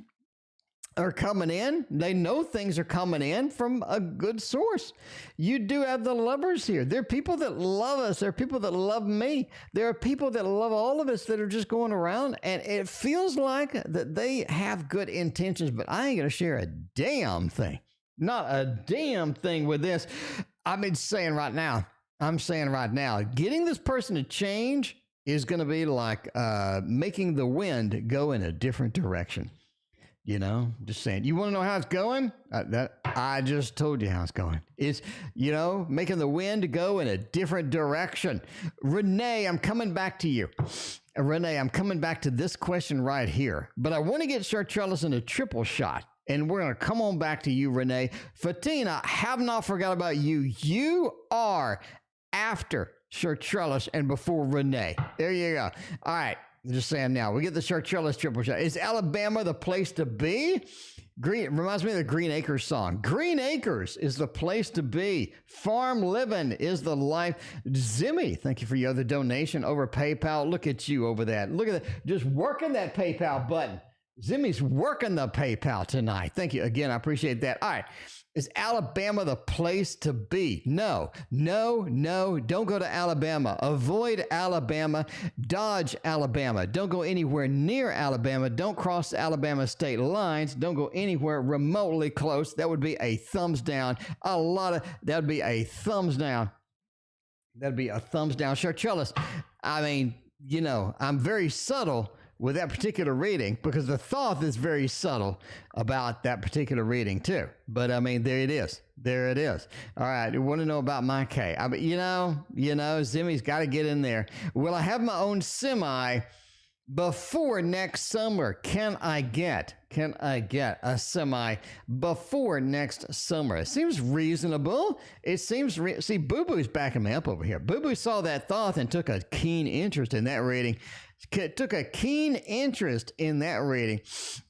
are coming in. They know things are coming in from a good source. You do have the lovers here. There are people that love us. There are people that love me. There are people that love all of us that are just going around, and it feels like that they have good intentions, but I ain't going to share a damn thing. Not a damn thing with this. I'm saying right now, getting this person to change is going to be like making the wind go in a different direction. You know, just saying. You want to know how it's going? I just told you how it's going. It's, making the wind go in a different direction. Renee, I'm coming back to you. Renee, I'm coming back to this question right here. But I want to get Chartrelis in a triple shot. And we're going to come on back to you, Renee. Fatina, have not forgot about you. You are after Chartrelis and before Renee. There you go. All right. I'm just saying now, we get the Chartrelis triple shot. Is Alabama the place to be? Reminds me of the Green Acres song. Green Acres is the place to be. Farm living is the life. Zimmy, thank you for your other donation over PayPal. Look at you over that. Look at that. Just working that PayPal button. Zimmy's working the PayPal tonight. Thank you again. I appreciate that. All right. Is Alabama the place to be? No. Don't go to Alabama. Avoid Alabama. Dodge Alabama. Don't go anywhere near Alabama. Don't cross the Alabama state lines. Don't go anywhere remotely close. That would be a thumbs down. That would be a thumbs down. That'd be a thumbs down. Chartrelis, I'm very subtle with that particular reading, because the thought is very subtle about that particular reading too. But there it is. There it is. All right. You want to know about my K? Zimmy's got to get in there. Will I have my own semi before next summer? Can I get a semi before next summer? It seems reasonable. It seems, see, Boo Boo's backing me up over here. Boo Boo saw that thought and took a keen interest in that reading. Took a keen interest in that reading.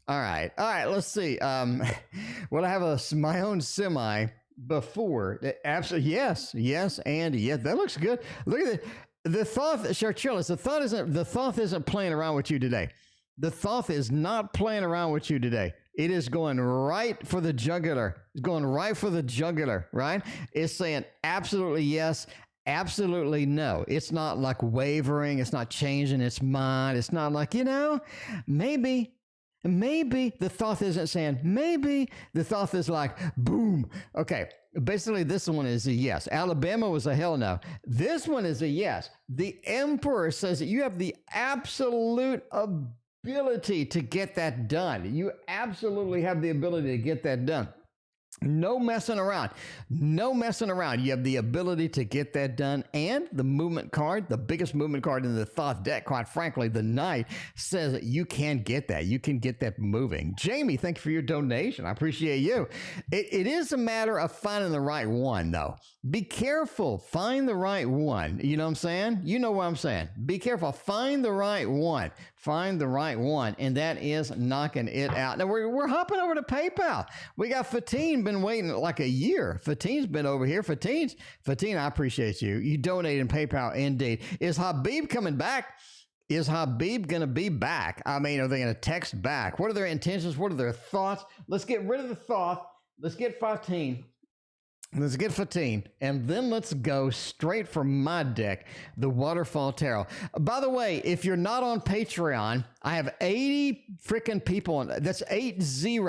All right. Let's see. Will I have my own semi before? Absolutely. Yes, Andy. Yes, that looks good. Look at it. The thought, Chartrelis, the thought isn't playing around with you today. The thought is not playing around with you today. It is going right for the jugular. It's going right for the jugular, right? It's saying absolutely yes, absolutely no. It's not like wavering. It's not changing its mind. It's not like, maybe the thought isn't saying maybe. The thought is like, boom. Okay. Basically, this one is a yes. Alabama was a hell no. This one is a yes. The Emperor says that you have the absolute ability to get that done. You absolutely have the ability to get that done. No messing around. No messing around. You have the ability to get that done. And the movement card, the biggest movement card in the Thoth deck, quite frankly, the Knight, says that you can get that. You can get that moving. Jamie, thank you for your donation. I appreciate you. It is a matter of finding the right one, though. Be careful. Find the right one. You know what I'm saying? You know what I'm saying. Be careful. Find the right one. Find the right one. And that is knocking it out. Now, we're hopping over to PayPal. We got Fatine been waiting like a year. Fatine's been over here. Fatine, I appreciate you. You donated in PayPal indeed. Is Habib coming back? Is Habib going to be back? I mean, are they going to text back? What are their intentions? What are their thoughts? Let's get rid of the thought. Let's get Fatine. Let's get Fatine, and then let's go straight from my deck, the Waterfall Tarot. By the way, if you're not on Patreon, I have 80 freaking people on. That's 80.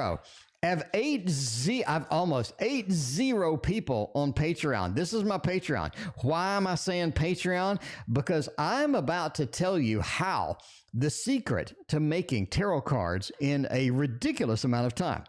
I have almost 80 people on Patreon. This is my Patreon. Why am I saying Patreon? Because I'm about to tell you how the secret to making tarot cards in a ridiculous amount of time.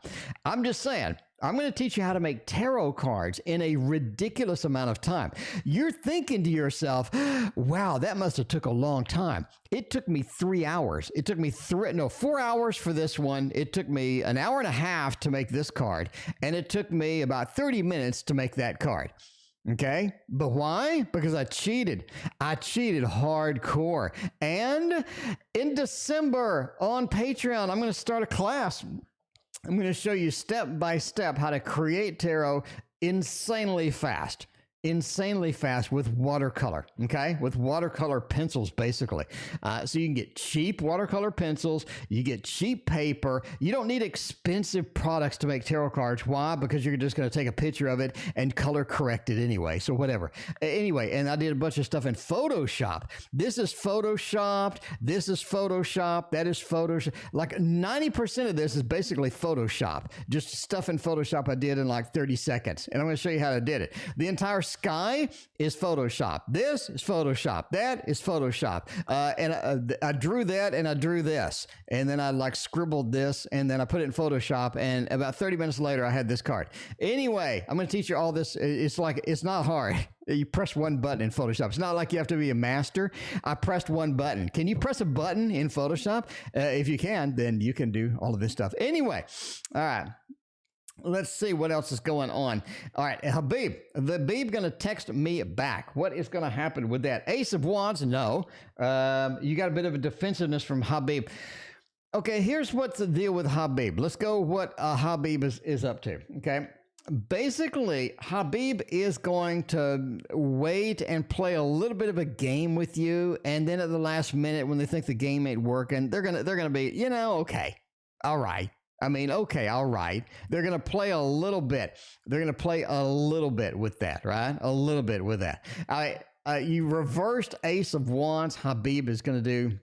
I'm just saying, I'm going to teach you how to make tarot cards in a ridiculous amount of time. You're thinking to yourself, wow, that must have took a long time. It took me 3 hours. It took me 4 hours for this one. It took me an hour and a half to make this card. And it took me about 30 minutes to make that card. Okay, but why? Because I cheated. I cheated hardcore. And in December on Patreon, I'm going to start a class. I'm going to show you step by step how to create tarot insanely fast with watercolor, okay? With watercolor pencils, basically. So you can get cheap watercolor pencils, you get cheap paper. You don't need expensive products to make tarot cards. Why? Because you're just going to take a picture of it and color correct it anyway. So whatever. Anyway, and I did a bunch of stuff in Photoshop. This is Photoshopped. This is Photoshop. That is Photoshop. Like 90% of this is basically Photoshop. Just stuff in Photoshop I did in like 30 seconds. And I'm going to show you how I did it. The entire sky is Photoshop. This is Photoshop. That is Photoshop. And I drew that and I drew this. And then I like scribbled this and then I put it in Photoshop. And about 30 minutes later, I had this card. Anyway, I'm going to teach you all this. It's not hard. You press one button in Photoshop. It's not like you have to be a master. I pressed one button. Can you press a button in Photoshop? If you can, then you can do all of this stuff. Anyway, all right. Let's see what else is going on. All right, Habib going to text me back. What is going to happen with that? Ace of Wands, no. You got a bit of a defensiveness from Habib. Okay, here's what's the deal with Habib. Let's go what Habib is up to, okay? Basically, Habib is going to wait and play a little bit of a game with you, and then at the last minute when they think the game ain't working, they're gonna be, okay, all right. I mean, okay, all right. They're going to play a little bit. They're going to play a little bit with that, right? A little bit with that. You reversed Ace of Wands. Habib is going to do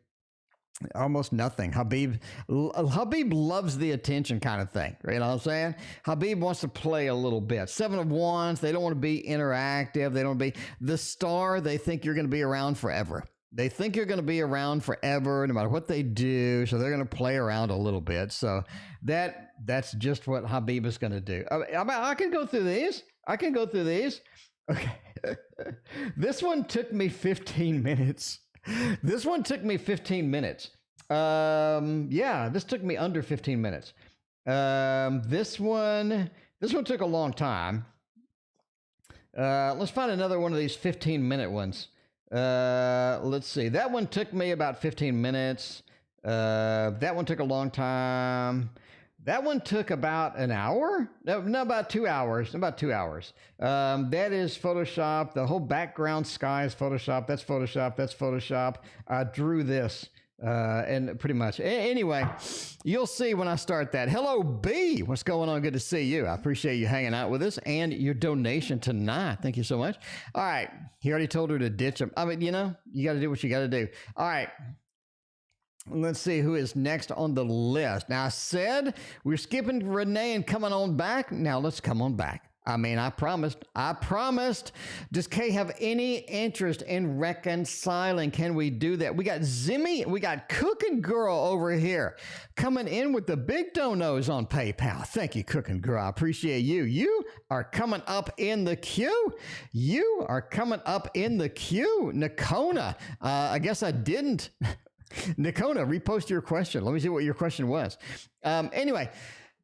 almost nothing. Habib loves the attention kind of thing. You know what I'm saying? Habib wants to play a little bit. Seven of Wands, they don't want to be interactive. They don't want to be the star. They think you're going to be around forever. They think you're going to be around forever, no matter what they do. So they're going to play around a little bit. So that's just what Habib is going to do. I can go through these. Okay. This one took me 15 minutes. This took me under 15 minutes. This one took a long time. Let's find another one of these 15-minute ones. Let's see. That one took me about 15 minutes. That one took a long time. That one took about an hour. No, about 2 hours. That is Photoshop. The whole background sky is Photoshop. That's Photoshop. I drew this. And pretty much. Anyway, you'll see when I start that. Hello, B. What's going on? Good to see you. I appreciate you hanging out with us and your donation tonight. Thank you so much. All right. He already told her to ditch him. I mean, you got to do what you got to do. All right. Let's see who is next on the list. Now, I said we're skipping Renee and coming on back. Now, let's come on back. I mean, I promised. Does Kay have any interest in reconciling? Can we do that? We got Zimmy. We got Cooking Girl over here coming in with the big donos on PayPal. Thank you, Cooking Girl. I appreciate you. You are coming up in the queue. Nakona. I guess I didn't. Nakona, repost your question. Let me see what your question was. Anyway.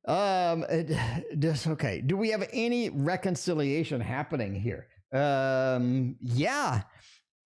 Okay. Do we have any reconciliation happening here? Yeah.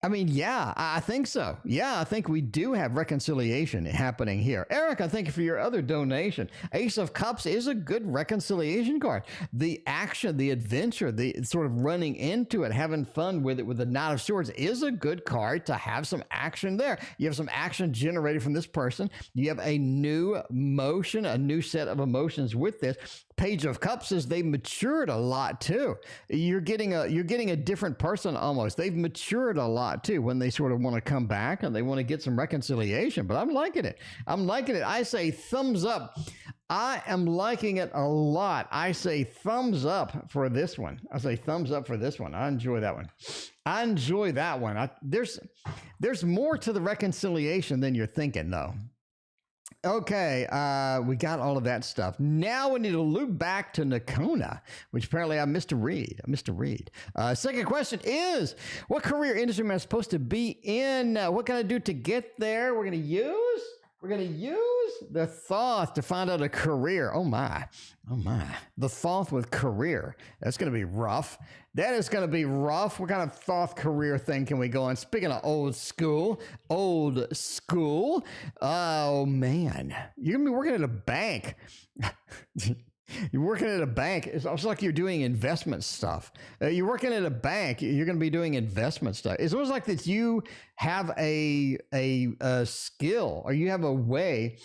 I mean, yeah, I think so. Yeah, I think we do have reconciliation happening here. Eric, I thank you for your other donation. Ace of Cups is a good reconciliation card. The action, the adventure, the sort of running into it, having fun with it with the Knight of Swords is a good card to have some action there. You have some action generated from this person. You have a new motion, a new set of emotions with this. Page of Cups is they matured a lot too. You're getting a different person almost. They've matured a lot too when they sort of want to come back and they want to get some reconciliation. But I'm liking it. I'm liking it. I say thumbs up. I am liking it a lot. I say thumbs up for this one. I say thumbs up for this one. I enjoy that one. I enjoy that one. There's more to the reconciliation than you're thinking though. Okay, we got all of that stuff. Now we need to loop back to Nakona, which apparently I missed to read. Second question is, what career industry am I supposed to be in? What can I do to get there? We're going to use the Thoth to find out a career. Oh my. The Thoth with career. That's going to be rough. That is going to be rough. What kind of Thoth career thing can we go on? Speaking of old school. Oh man. You're going to be working at a bank. You're working at a bank. It's almost like you're doing investment stuff. You're working at a bank. You're going to be doing investment stuff. It's almost like that you have a skill or you have a way.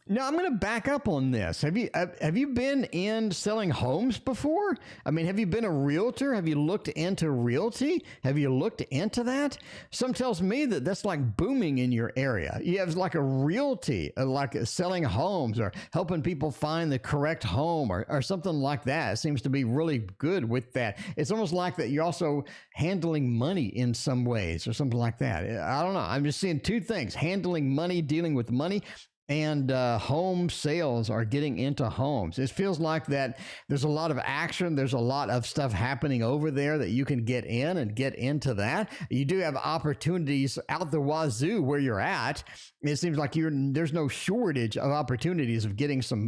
Now, I'm going to back up on this. Have you been in selling homes before? I mean, have you been a realtor? Have you looked into realty? Have you looked into that? Some tells me that that's like booming in your area. You have like a realty, like selling homes or helping people find the correct home or something like that. It seems to be really good with that. It's almost like that you're also handling money in some ways or something like that. I don't know. I'm just seeing two things: handling money, dealing with money, and home sales are getting into homes. It feels like that there's a lot of action. There's a lot of stuff happening over there that you can get in and get into that. You do have opportunities out the wazoo where you're at. It seems like there's no shortage of opportunities of getting some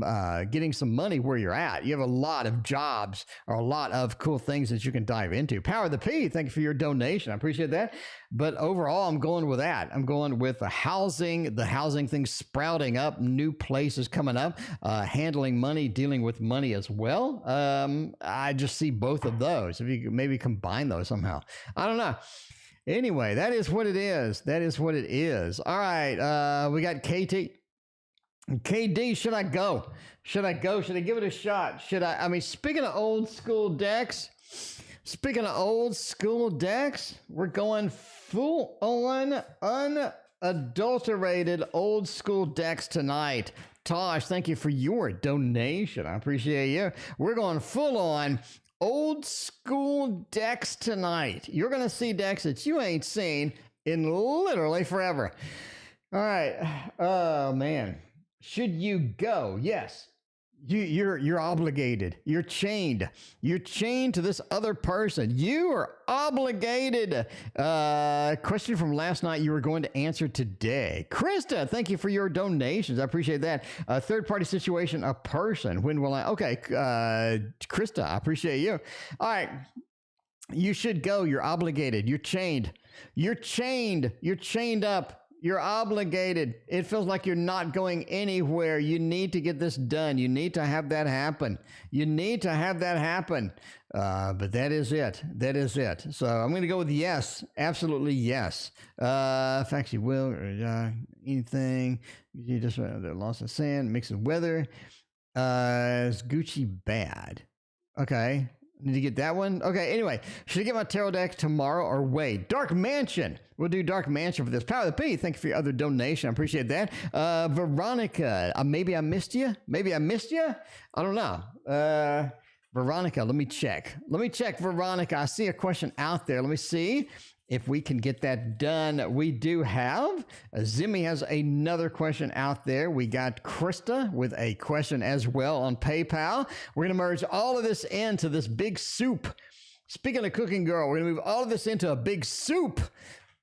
money where you're at. You have a lot of jobs or a lot of cool things that you can dive into. Power of the P, thank you for your donation. I appreciate that. But overall, I'm going with that. I'm going with the housing thing sprouting up, new places coming up, handling money, dealing with money as well. I just see both of those. If you could maybe combine those somehow. I don't know. Anyway, that is what it is. All right. We got KT. KD, should I go? Should I give it a shot? I mean, speaking of old school decks, we're going full on unadulterated old school decks tonight. Tosh, thank you for your donation. I appreciate you. We're going full on old school decks tonight. You're going to see decks that you ain't seen in literally forever. All right. Oh, man. Should you go? Yes. You're obligated. You're chained. You're chained to this other person. You are obligated. Question from last night you were going to answer today. Krista, thank you for your donations. I appreciate that. Third party situation, a person. When will I? Okay. Krista, I appreciate you. All right. You should go. You're obligated. You're chained. You're chained. You're chained up. You're obligated. It feels like you're not going anywhere. You need to get this done. You need to have that happen. But that is it. So I'm going to go with yes. Absolutely yes. Facts you will. Anything. You just lost of sand. Mix of weather. Is Gucci bad? Okay. Need to get that one? Okay, anyway. Should I get my tarot deck tomorrow or wait? Dark Mansion. We'll do Dark Mansion for this. Power of the P. Thank you for your other donation. I appreciate that. Veronica. Maybe I missed you? I don't know. Veronica, let me check. Veronica. I see a question out there. Let me see if we can get that done. We do have. Zimmy has another question out there. We got Krista with a question as well on PayPal. We're going to merge all of this into this big soup. Speaking of cooking, girl, we're going to move all of this into a big soup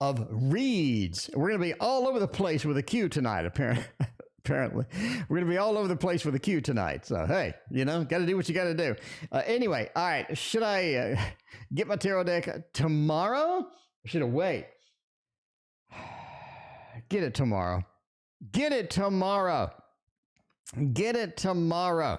of reads. We're going to be all over the place with a Q tonight, apparently. Apparently, we're going to be all over the place with the queue tonight. So, hey, got to do what you got to do. Anyway, all right. Should I get my tarot deck tomorrow? Or should I wait? Get it tomorrow. Get it tomorrow. Get it tomorrow.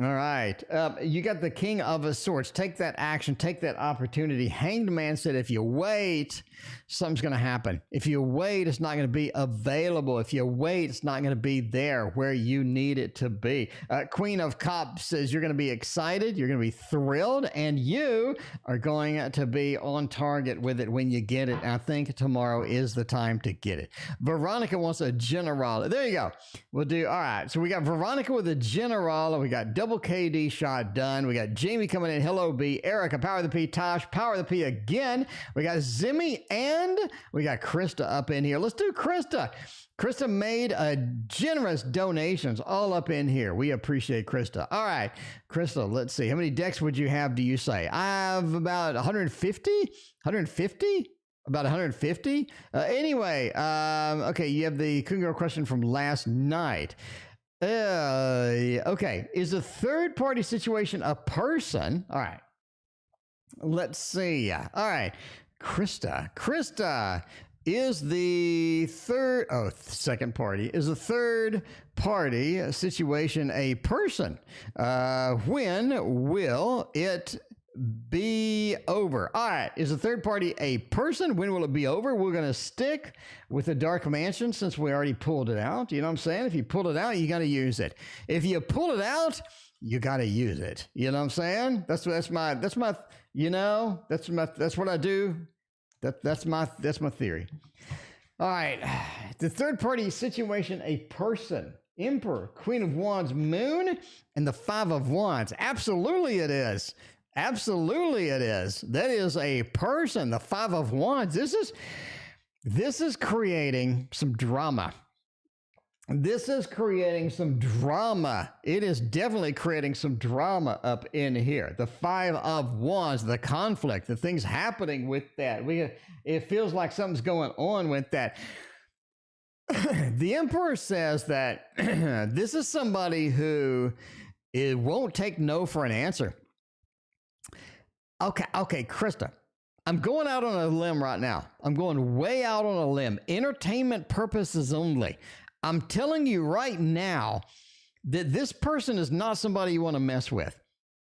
All right. You got the King of Swords. Take that action. Take that opportunity. Hanged Man said, if you wait, something's going to happen. If you wait, it's not going to be available. If you wait, it's not going to be there where you need it to be. Queen of Cups says you're going to be excited. You're going to be thrilled. And you are going to be on target with it when you get it. And I think tomorrow is the time to get it. Veronica wants a general. There you go. We'll do. All right. So we got Veronica with a general. We got double KD shot done. We got Jamie coming in. Hello, B. Erica, Power of the P. Tosh, Power of the P again. We got Zimmy and we got Krista up in here. Let's do Krista. Krista made generous donations all up in here. We appreciate Krista. All right, Krista, let's see. How many decks would you have, do you say? I have about 150? 150? About 150? Anyway, okay, you have the Coon Girl question from last night. Okay, is a third-party situation a person? All right, let's see. All right, Krista is the second party. Is a third party situation a person? When will it be over? All right, is a third party a person? When will it be over? We're going to stick with the Dark Mansion since we already pulled it out. You know what I'm saying? If you pull it out, you got to use it. If you pull it out, you got to use it. You know what I'm saying? That's my that's what I do. That's my theory. All right, the third party situation a person. Emperor, Queen of Wands, Moon, and the Five of Wands. Absolutely it is. Absolutely it is. That is a person. The Five of Wands. This is creating some drama. This is creating some drama. It is definitely creating some drama up in here. The Five of Wands, the conflict, the things happening with that. It feels like something's going on with that. The Emperor says that this is somebody who won't take no for an answer. Okay, Krista, I'm going out on a limb right now. I'm going way out on a limb. Entertainment purposes only. I'm telling you right now that this person is not somebody you want to mess with.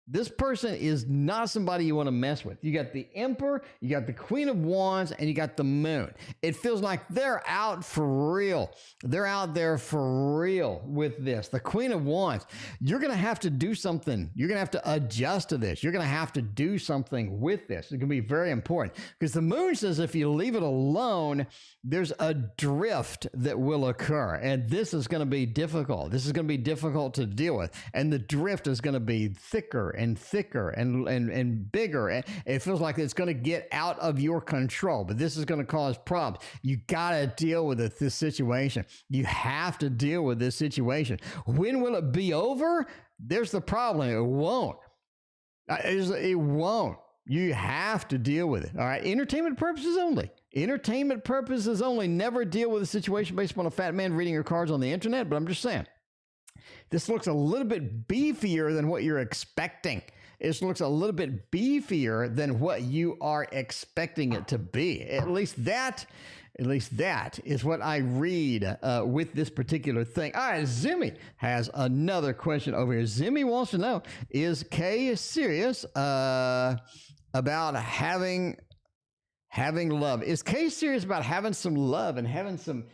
This person is not somebody you want to mess with. You got the Emperor, you got the Queen of Wands, and you got the Moon. It feels like they're out for real. They're out there for real with this. The Queen of Wands, you're going to have to do something. You're going to have to adjust to this. You're going to have to do something with this. It's going to be very important because the Moon says if you leave it alone, there's a drift that will occur. And this is going to be difficult. This is going to be difficult to deal with. And the drift is going to be thicker and thicker and bigger. And it feels like it's going to get out of your control, but this is going to cause problems. You got to deal with this situation. You have to deal with this situation. When will it be over? There's the problem. It won't. It won't. You have to deal with it. All right. Entertainment purposes only. Entertainment purposes only. Never deal with a situation based upon a fat man reading your cards on the internet. But I'm just saying, this looks a little bit beefier than what you're expecting. It looks a little bit beefier than what you are expecting it to be. At least that is what I read with this particular thing. All right, Zimmy has another question over here. Zimmy wants to know, is Kay serious about having love? Is Kay serious about having some love and having some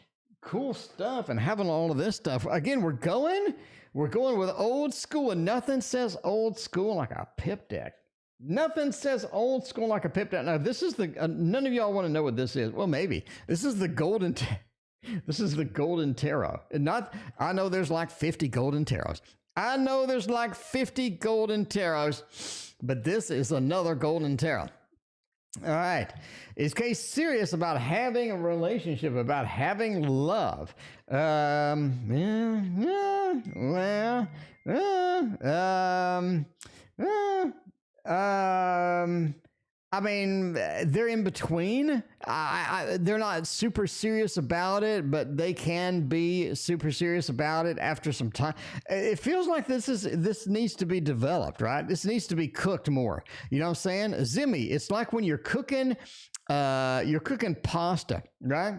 cool stuff and having all of this stuff? Again, we're going with old school, and nothing says old school like a pip deck. Nothing says old school like a pip deck. Now, this is the none of y'all want to know what this is. Well, maybe this is the golden. This is the golden tarot. And not. I know there's like 50 golden tarots. I know there's like 50 golden tarots, but this is another golden tarot. All right. Is Kay serious about having a relationship, about having love? I mean, they're in between. they're not super serious about it, but they can be super serious about it after some time. It feels like this needs to be developed, right? This needs to be cooked more. You know what I'm saying? Zimmy, it's like when you're cooking pasta, right?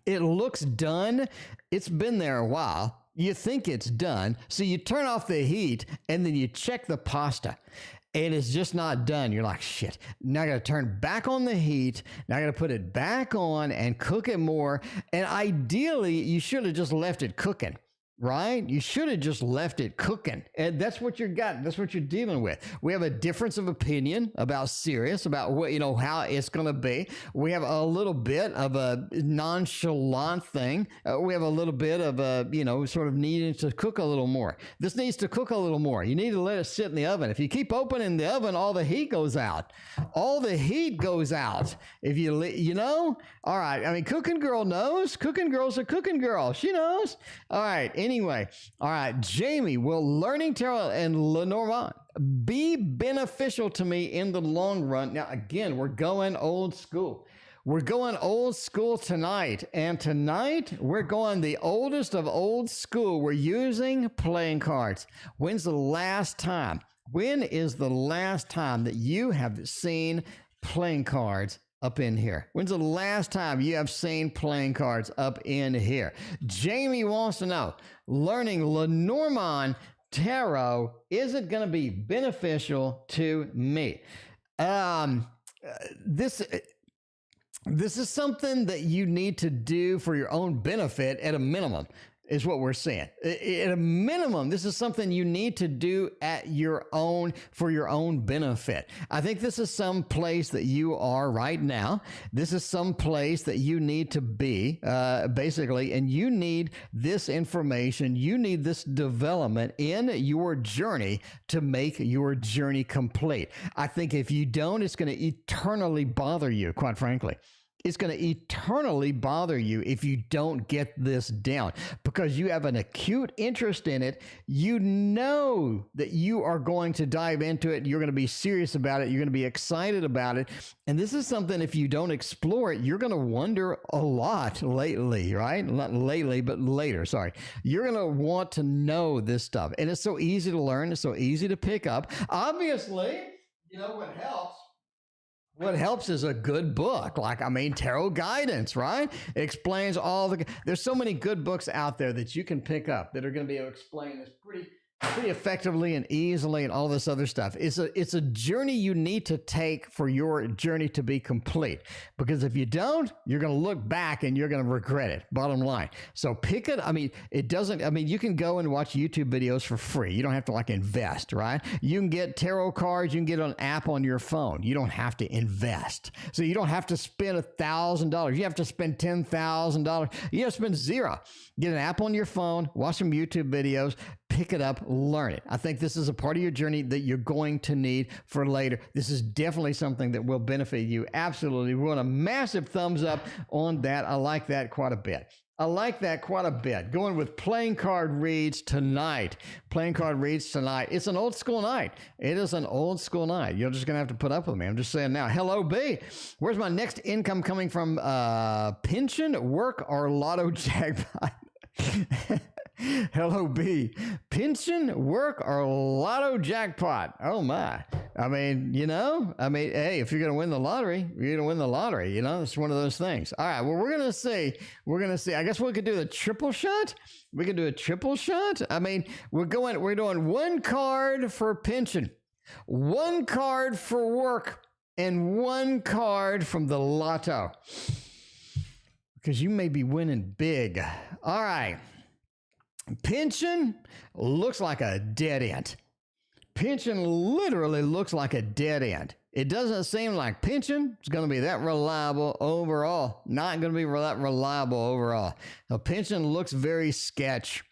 It looks done. It's been there a while. You think it's done. So you turn off the heat and then you check the pasta and it's just not done. You're like, shit. Now I got to turn back on the heat. Now I got to put it back on and cook it more. And ideally, you should have just left it cooking. Right? You should have just left it cooking. And that's what you're got. That's what you're dealing with. We have a difference of opinion about serious, about what, how it's going to be. We have a little bit of a nonchalant thing. We have a little bit of a, sort of needing to cook a little more. This needs to cook a little more. You need to let it sit in the oven. If you keep opening the oven, all the heat goes out. All the heat goes out. If all right. I mean, cooking girl knows. Cooking girl's a cooking girl. She knows. All right. Anyway, all right, Jamie, will learning tarot and Lenormand be beneficial to me in the long run? Now, again, we're going old school. We're going old school tonight. And tonight, we're going the oldest of old school. We're using playing cards. When's the last time? When is the last time that you have seen playing cards up in here? When's the last time you have seen playing cards up in here? Jamie wants to know, learning Lenormand tarot, is it going to be beneficial to me? This is something that you need to do for your own benefit at a minimum, is what we're saying. At a minimum, this is something you need to do for your own benefit. I think this is some place that you are right now. This is some place that you need to be, basically, and you need this information. You need this development in your journey to make your journey complete. I think if you don't, it's going to eternally bother you, quite frankly. It's going to eternally bother you if you don't get this down, because you have an acute interest in it. You know that you are going to dive into it. You're going to be serious about it. You're going to be excited about it. And this is something, if you don't explore it, you're going to wonder a lot lately, right? Not lately, but later. Sorry. You're going to want to know this stuff. And it's so easy to learn. It's so easy to pick up. Obviously, what helps? What helps is a good book, tarot guidance, right? It explains there's so many good books out there that you can pick up that are going to be able to explain this pretty effectively and easily and all this other stuff. It's a journey you need to take for your journey to be complete, because if you don't, you're going to look back and you're going to regret it, bottom line. So pick it. You can go and watch YouTube videos for free. You don't have to invest, right? You can get tarot cards. You can get an app on your phone. You don't have to invest. So you don't have to spend $1,000. You have to spend $10,000. You have to spend zero. Get an app on your phone, watch some YouTube videos, pick it up, learn it. I think this is a part of your journey that you're going to need for later. This is definitely something that will benefit you. Absolutely. We want a massive thumbs up on that. I like that quite a bit. Going with playing card reads tonight. It's an old school night. It is an old school night. You're just going to have to put up with me. I'm just saying now. Hello, B. Where's my next income coming from? Pension, work, or lotto jackpot? Hello, B. Pension, work, or lotto jackpot? Oh, my. Hey, if you're going to win the lottery, you're going to win the lottery. It's one of those things. All right, well, we're going to see. I guess we could do the triple shot. We could do a triple shot. We're doing one card for pension, one card for work, and one card from the lotto, because you may be winning big. All right. Pension looks like a dead end. Pension literally looks like a dead end. It doesn't seem like pension is going to be that reliable overall. Not going to be that reliable overall. The pension looks very sketch.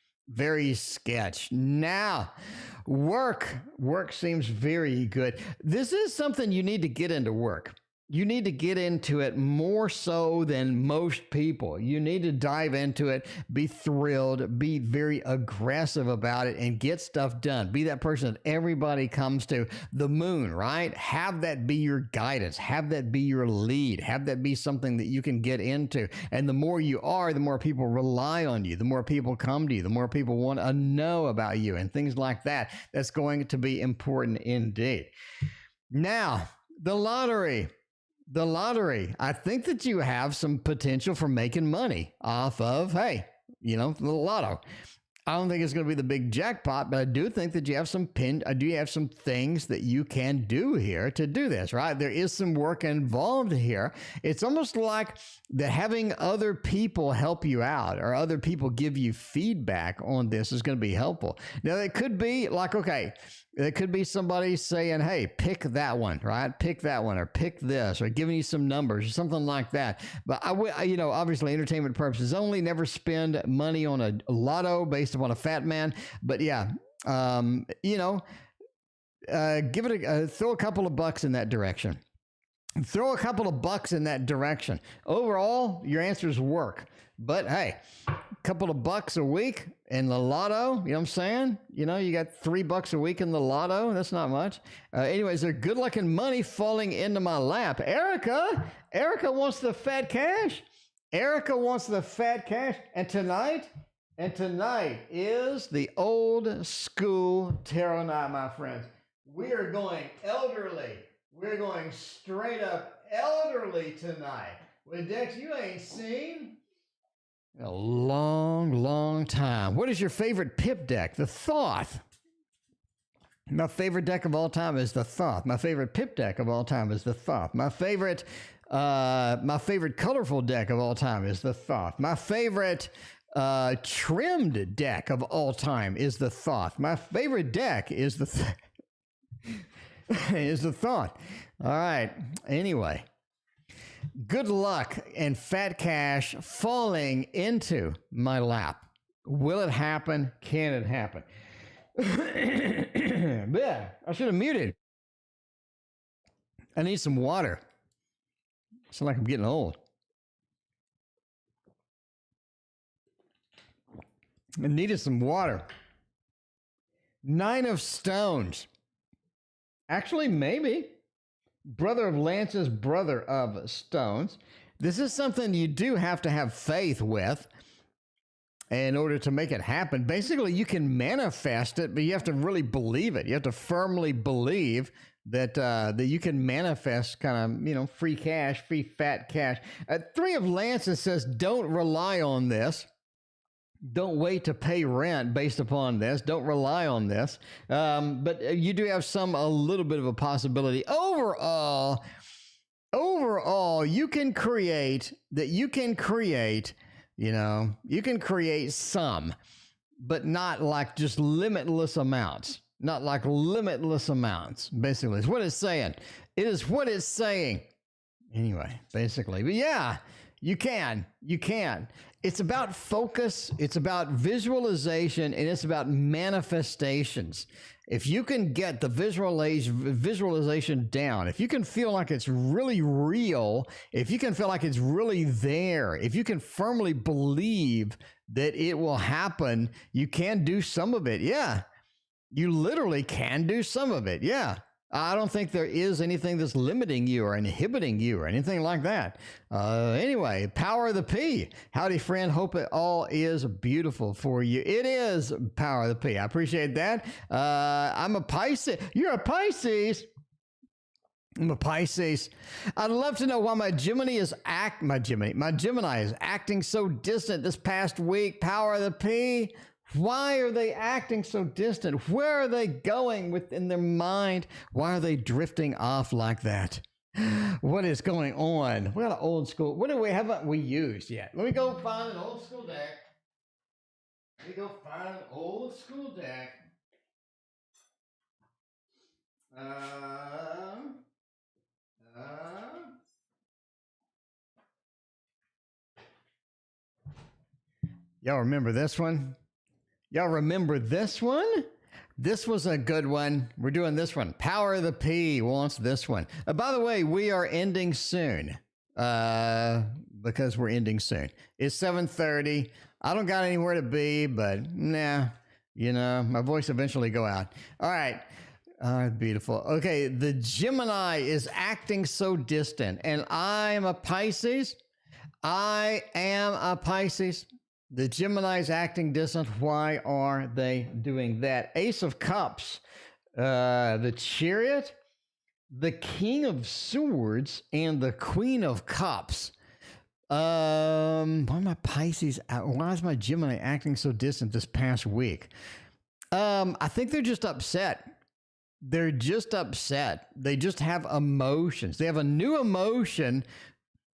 Now, work seems very good. This is something you need to get into work. you need to get into it more so than most people. You need to dive into it, be thrilled, be very aggressive about it, and get stuff done. Be that person that everybody comes to. The moon, right? Have that be your guidance. Have that be your lead. Have that be something that you can get into. And the more you are, the more people rely on you. The more people come to you. The more people want to know about you and things like that. That's going to be important indeed. Now, the lottery. The lottery. I think that you have some potential for making money off of, hey, the lotto. I don't think it's going to be the big jackpot, but I do think that you have some things that you can do here to do this, right? There is some work involved here. It's almost like that having other people help you out or other people give you feedback on this is going to be helpful. Now, it could be like, okay, it could be somebody saying, hey, pick that one, right? Pick that one or pick this or giving you some numbers or something like that. But obviously entertainment purposes only, never spend money on a lotto based upon a fat man. But yeah, give it throw a couple of bucks in that direction. Throw a couple of bucks in that direction. Overall, your answer is work. But hey, a couple of bucks a week in the lotto, you know what I'm saying? You got $3 a week in the lotto. That's not much. Anyways, they're good looking money falling into my lap. Erica wants the fat cash. Erica wants the fat cash. And tonight is the old school tarot night, my friends. We are going elderly. We're going straight up elderly tonight. With decks you ain't seen in a long time. What is your favorite pip deck? The Thoth. My favorite deck of all time is the Thoth. My favorite pip deck of all time is the Thoth. My favorite colorful deck of all time is the Thoth. My favorite trimmed deck of all time is the Thoth. My favorite deck is the is the Thoth. All right. Anyway, good luck and fat cash falling into my lap. Will it happen? Can it happen? Yeah, I should have muted. I need some water. It's like I'm getting old. I needed some water. 9 of Stones. Actually, maybe. Brother of Lances, Brother of Stones. This is something you do have to have faith with in order to make it happen. Basically, you can manifest it, but you have to really believe it. You have to firmly believe that that you can manifest kind of, free cash, free fat cash. 3 of Lances says, don't rely on this. Don't wait to pay rent based upon this. Don't rely on this. But you do have a little bit of a possibility. Overall, you can create some, but not like just limitless amounts. Not like limitless amounts, basically. Is what it's saying. It is what it's saying. Anyway, basically. But yeah, you can. It's about focus, it's about visualization, and it's about manifestations. If you can get the visualization down, if you can feel like it's really real, if you can feel like it's really there, if you can firmly believe that it will happen, you can do some of it. Yeah, you literally can do some of it. Yeah. I don't think there is anything that's limiting you or inhibiting you or anything like that. Anyway, Power of the P. Howdy, friend. Hope it all is beautiful for you. It is Power of the P. I appreciate that. I'm a Pisces. You're a Pisces. I'm a Pisces. I'd love to know why my Gemini is acting so distant this past week. Power of the P. Why are they acting so distant? Where are they going within their mind? Why are they drifting off like that? What is going on? We got an old school. What haven't we used yet? Let me go find an old school deck. Y'all remember this one? This was a good one. We're doing this one. Power of the P wants this one. By the way, we are ending soon. Because we're ending soon. It's 7:30. I don't got anywhere to be, but nah, my voice eventually go out. All right. Beautiful. Okay, the Gemini is acting so distant, and I'm a Pisces. I am a Pisces. The Gemini is acting distant. Why are they doing that? Ace of Cups, the Chariot, the King of Swords, and the Queen of Cups. Why my Pisces? Why is my Gemini acting so distant this past week? I think they're just upset. They're just upset. They just have emotions. They have a new emotion.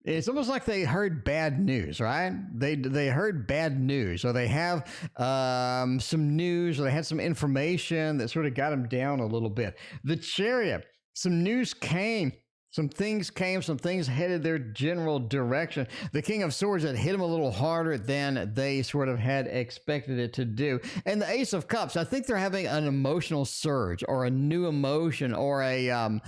It's almost like they heard bad news, right? They heard bad news, or they have some news, or they had some information that sort of got them down a little bit. The Chariot, some news came. Some things headed their general direction. The King of Swords had hit him a little harder than they sort of had expected it to do. And the Ace of Cups, I think they're having an emotional surge, or a new emotion, or a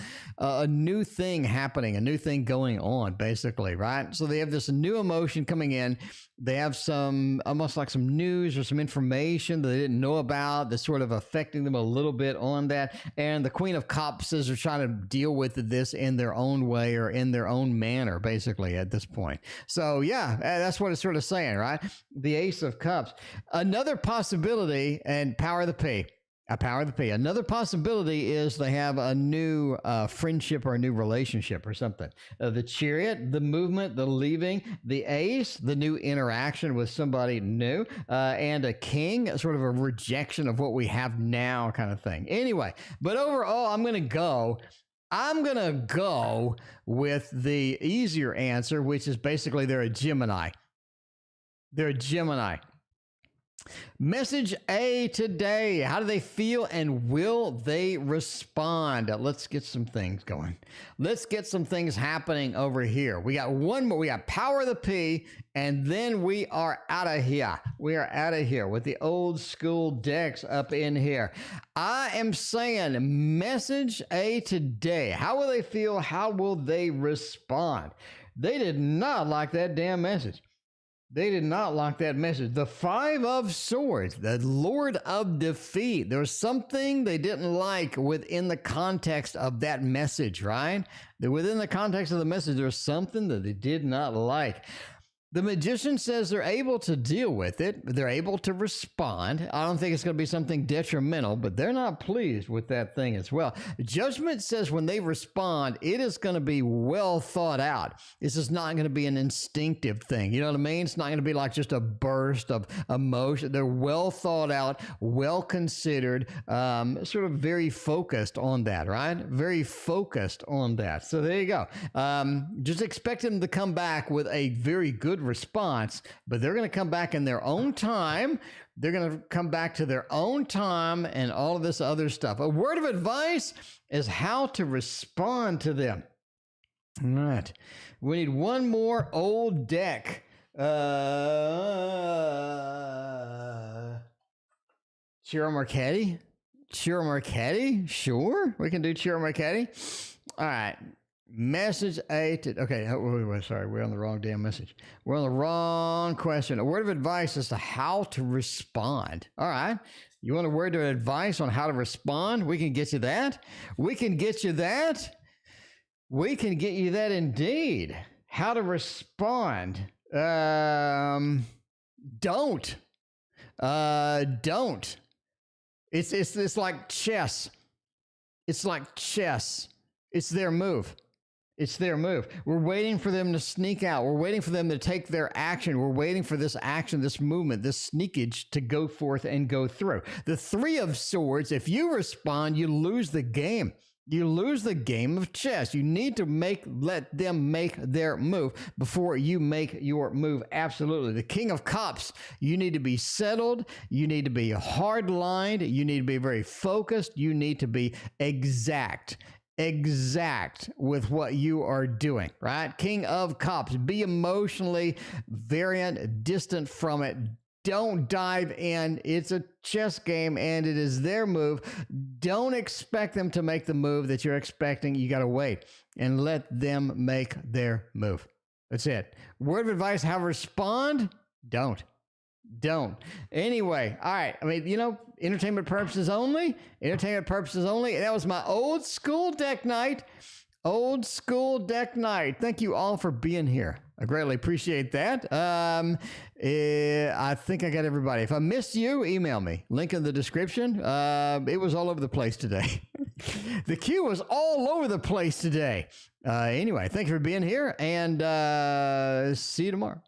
new thing happening, a new thing going on, basically, right? So they have this new emotion coming in. They have almost like some news or some information that they didn't know about that's sort of affecting them a little bit on that. And the Queen of Cups is trying to deal with this in their own way, or in their own manner, basically, at this point. So yeah, that's what it's sort of saying, right? The Ace of Cups. Another possibility, and Power of the P. Power of the P. Another possibility is they have a new friendship, or a new relationship, or something. The Chariot, the movement, the leaving, the Ace, the new interaction with somebody new, and a King, sort of a rejection of what we have now, kind of thing. Anyway, but overall, I'm going to go with the easier answer, which is basically they're a Gemini. They're a Gemini. Message A today. How do they feel, and will they respond? Let's get some things going. Let's get some things happening over here. We got one more. We got Power of the P, and then we are out of here. We are out of here with the old school decks up in here. I am saying message A today. How will they feel? How will they respond? They did not like that damn message. They did not like that message. The Five of Swords, the Lord of Defeat. There was something they didn't like within the context of that message, right? Within the context of the message, there was something that they did not like. The Magician says they're able to deal with it. They're able to respond. I don't think it's going to be something detrimental, but they're not pleased with that thing as well. Judgment says when they respond, it is going to be well thought out. This is not going to be an instinctive thing. You know what I mean? It's not going to be like just a burst of emotion. They're well thought out, well considered, sort of very focused on that, right? Very focused on that. So there you go. Just expect them to come back with a very good response, but they're going to come back in their own time. They're going to come back to their own time and all of this other stuff. A word of advice is how to respond to them. All right. We need one more old deck. Ciro Marchetti? Ciro Marchetti? Sure. We can do Ciro Marchetti. All right. Message A to, okay, sorry, we're on the wrong damn message. We're on the wrong question. A word of advice as to how to respond. All right. You want a word of advice on how to respond? We can get you that. We can get you that. We can get you that indeed. How to respond. Don't. Don't. It's like chess. It's like chess. It's their move. It's their move. We're waiting for them to sneak out. We're waiting for them to take their action. We're waiting for this action, this movement, this sneakage to go forth and go through. The Three of Swords, if you respond, you lose the game. You lose the game of chess. You need to let them make their move before you make your move. Absolutely. The King of Cups, you need to be settled. You need to be hard-lined. You need to be very focused. You need to be exact with what you are doing, right? King of Cups, be emotionally distant from it. Don't dive in. It's a chess game and it is their move. Don't expect them to make the move that you're expecting. You got to wait and let them make their move. That's it. Word of advice, how to respond? Don't. Anyway, all right. I mean, entertainment purposes only. Entertainment purposes only. That was my old school deck night. Thank you all for being here. I greatly appreciate that. I think I got everybody. If I missed you, email me. Link in the description. It was all over the place today. The queue was all over the place today. Anyway, thank you for being here, and see you tomorrow.